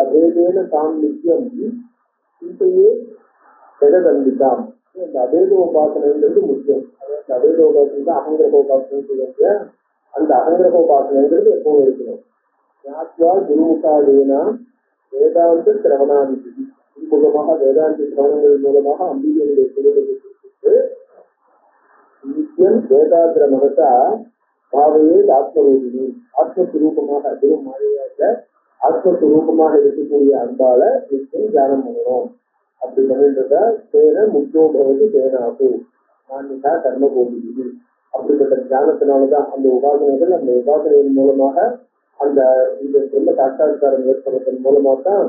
அபேதேன தாம் நித்தியம் சிந்தையே ஜெகதம்பிதாம். இந்த அபேத உபாசனைங்கிறது முக்கியம். அதாவது அபேத உபாசனை தான் அகங்கிரக உபாசனை சொல்லுவாங்க. அந்த அகங்கிரக உபாசனைங்கிறது எப்பவும் இருக்கணும். ஞாத்வா குருமுகாதேனா வேதாந்த சிரவணாதிபதி, குருமுகமாக வேதாந்த சிரவணங்கள் மூலமாக அம்பிகையுடைய சொல்லுவதற்கு நித்தியம் வேதாந்திர மனசா பாவையே ஆத்மரூபிணி, ஆத்மஸ்வரூபமாக வெறும் மாயையாக ஆத்மஸ்வரூபமாக இருக்கக்கூடிய அன்பால நிச்சயம் தியானம் பண்ணணும். அப்படி பண்ணின்றதா சேன முக்கியோபவது சேனாகு நான்கா கர்ம போகுது. அப்படிப்பட்ட தியானத்தினாலதான் அந்த உபாசனைகள், அந்த உபாசனையின் மூலமாக அந்த இந்த சொல்ல சாட்சாத்காரம் ஏற்படுவதன் மூலமாக தான்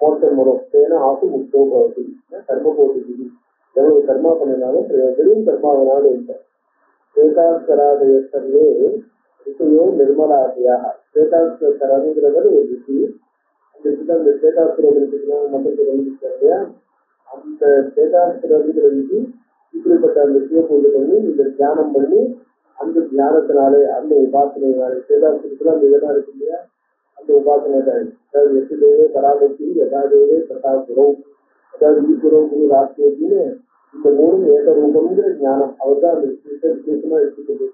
மோட்சம் வரும். சேன ஆகு முக்கியோபவது கர்ம போகுது. எவ்வளவு கர்மா பண்ணினாலும் வெறும் கர்மாவனாலும் இல்லை. ஸ்வேதாஸ்கராதய சர்வே ரிஷியோ நிர்மலாதியாக. ஸ்வேதாஸ்கராதுங்கிறவர் ஒரு ரிஷி. அந்த ஸ்வேதாஸ்கரம் மட்டும் இல்லையா, அந்த ஸ்வேதாஸ்கரங்கிற ரிஷி இப்படிப்பட்ட அந்த ரிஷியை பூஜை பண்ணி இந்த தியானம் பண்ணி அந்த தியானத்தினாலே அந்த உபாசனையினாலே ஸ்வேதாஸ்கரத்துல அந்த இதெல்லாம் இருக்கு இல்லையா, அந்த உபாசனை தான். அதாவது எட்டுதேவே பராபக்தி யதாதேவே பிரசாசுரம், அதாவது ஈஸ்வரம் குரு ராஷ்டிரத்தின்னு இந்த மூணு ஏகரூபம்ங்கிற ஞானம் அவர் தான் அந்த விஷயத்தை விசேஷமா எடுத்துக்கிட்டு.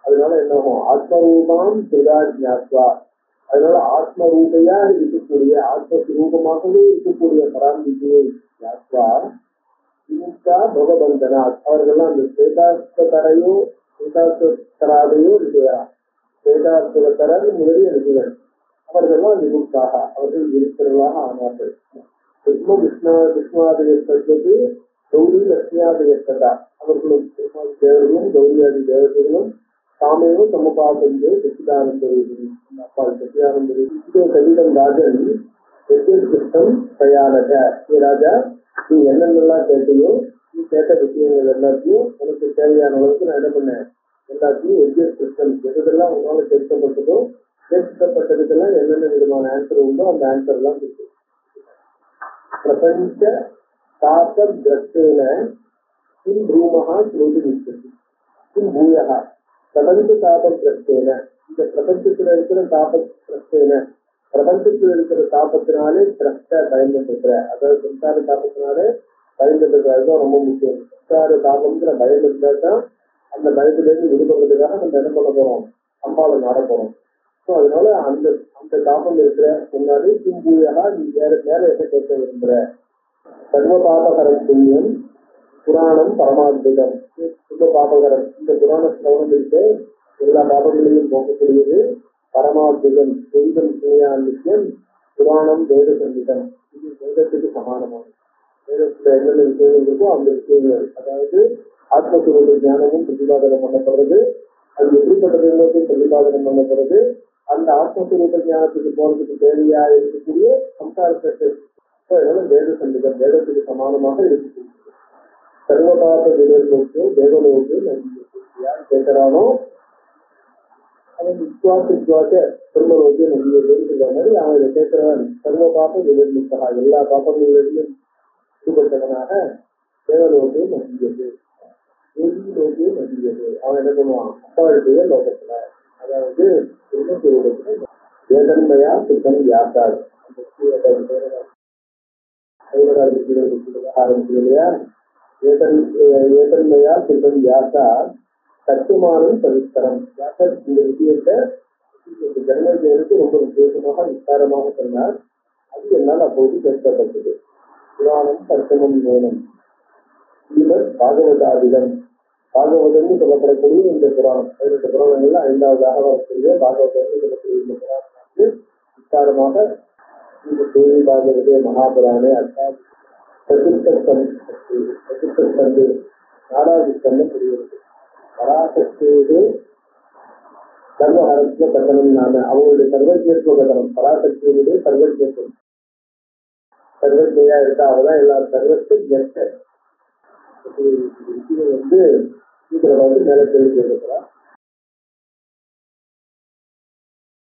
அதனால என்ன ஆகும், ஆத்மரூபாம் சிதா ஜாத்வா. அதனால ஆத்மரூபையா இருக்கக்கூடிய ஆத்மஸ்வரூபமாகவே இருக்கக்கூடிய பராம்பிகையை ஜாத்வா இமுக்தா பகவந்தனா. அவர்கள்லாம் அந்த ஸ்வேதாஸ்கரையோ ஸ்வேதாஸ்கராதையோ இல்லையா, ஸ்வேதாஸ்கரன் முதலிய ரிஷிகள் அவர்கள்லாம் விமுக்தாக, அவர்கள் இருக்கிறவர்களாக ஆனார்கள். விஷ்ணுவாதய சர்வத்து கௌரி லட்சுமியாதய சதா. அவர்களும் தேவர்களும் கௌரியாதி தேவர்களும் தாமேவும் சமபாசந்தே சச்சிதானந்த அப்பால் சச்சிதானந்த கவிதம் ராஜன் கிருஷ்ணம் தயானக. ராஜா நீ என்னென்னலாம் கேட்டையோ, நீ கேட்ட விஷயங்கள் எல்லாத்தையும் உனக்கு தேவையான அளவுக்கு நான் என்ன பண்ணேன், எல்லாத்தையும் எஜ்ஜஸ் கிருஷ்ணன் எதெல்லாம் உன்னால கேட்கப்பட்டதோ கேட்கப்பட்டதுக்கெல்லாம் என்னென்ன விதமான ஆன்சர் உண்டோ அந்த ஆன்சர் எல்லாம் இருக்கு. பிரபஞ்ச தாபத்ரஸ்தேன கிம் ரூமஹா ஸ்ரோதி நிச்சயதி கிம் பூயஹா. பிரபஞ்ச தாபத்ரஸ்தேன, இந்த பிரபஞ்சத்துல இருக்கிற தாபத்ரஸ்தேன, பிரபஞ்சத்தில் இருக்கிற தாபத்தினாலே திரஷ்ட பயந்துட்டு, அதாவது சம்சார தாபத்தினாலே பயந்துட்டு அதுதான் ரொம்ப முக்கியம். சம்சார தாபம்ங்கிற பயம் இருந்தாதான் அந்த பயத்திலிருந்து விடுபடுறதுக்காக நம்ம என்ன பண்ண போறோம், அம்பாவை நாட போறோம். ஸோ அதனால அந்த அந்த தாபம் இருக்கிற முன்னாடி கிம்பூயகா நீ வேற மேல என்ன கேட்க விரும்புற. சர்வபாபகரம் புண்ணியம் புராணம் பரமாத்மிகம். சுத்த பாபகரம். இந்த புராண ஸ்லோகம் இருக்கு, எல்லா பாபங்களையும் போக்கக்கூடியது. பரமாத்மன் செய்தம் நித்தியம் புராணம் வேத சங்கீதம். இது வேதத்துக்கு சமானமானது. வேதத்துல என்னென்ன விஷயங்கள் இருக்கோ அந்த விஷயங்கள், அதாவது ஆத்மஸ்வரூப ஞானமும் பிரதிபாதனம் பண்ணப்படுறது. அது எப்படிப்பட்டது என்பதையும் பிரதிபாதனம் பண்ணப்படுறது. அந்த ஆத்மஸ்வரூப ஞானத்துக்கு போறதுக்கு தேவையா இருக்கக்கூடிய சம்சாரத்தை வேத சங்கீதம் வேதத்துக்கு சமானமாக இருக்கு. சர்வபாத விவேகோக்கு தேவலோக்கு யார் கேட்கிறானோ அவன் விசுவாச பிரம்மலோக்கு நம்பியதுன்னு சொல்ற மாதிரி அவன் இதை கேட்கிறவன் சர்வபாத விவேகா எல்லா பாப்பங்களிலும் ஈடுபட்டவனாக தேவலோக்கு நம்பியது நம்பியது. அவன் என்ன பண்ணுவான் அப்பாவுடைய லோகத்துல, அதாவது பிரம்மஸ்வரூபத்துல வேதன்மையா சுத்தம் யாத்தாள் ஆரம்பிச்சு இல்லையா. ஏதன்மையா சுத்தம் யாத்தா சத்துமானம் பவித்தரம். யாத்தர் இந்த விஷயத்தை ஜனங்களுக்கு ரொம்ப விசேஷமாக விஸ்தாரமாக சொன்னார். அது என்னால் அப்போது கேட்கப்பட்டது. புராணம் சர்க்கமம் வேணும் ஸ்ரீமத் பாகவதாதிகம். பாகவதம்னு சொல்லப்படக்கூடிய இந்த புராணம் 18 புராணங்கள்ல 5வதாக வரக்கூடிய பாகவதம்னு சொல்லக்கூடிய இந்த புராணம் விஸ்தாரமாக இந்த தேவி பாகவதே மகாபுராணே அர்த்தாத் சதுர்த்தந்து 4வது ஸ்கந்தம் புரிகிறது. பராசக்தியே சர்வஹரத்வ கதனம் நாம அவங்களுடைய சர்வஜத்துவ கதனம். பராசக்தியுடைய சர்வஜத்துவம், சர்வஜையா இருக்கா, அவதான் எல்லா சர்வத்து ஜெஸ்டர். இதுல இதுல மேல கேள்வி கேட்கிறா.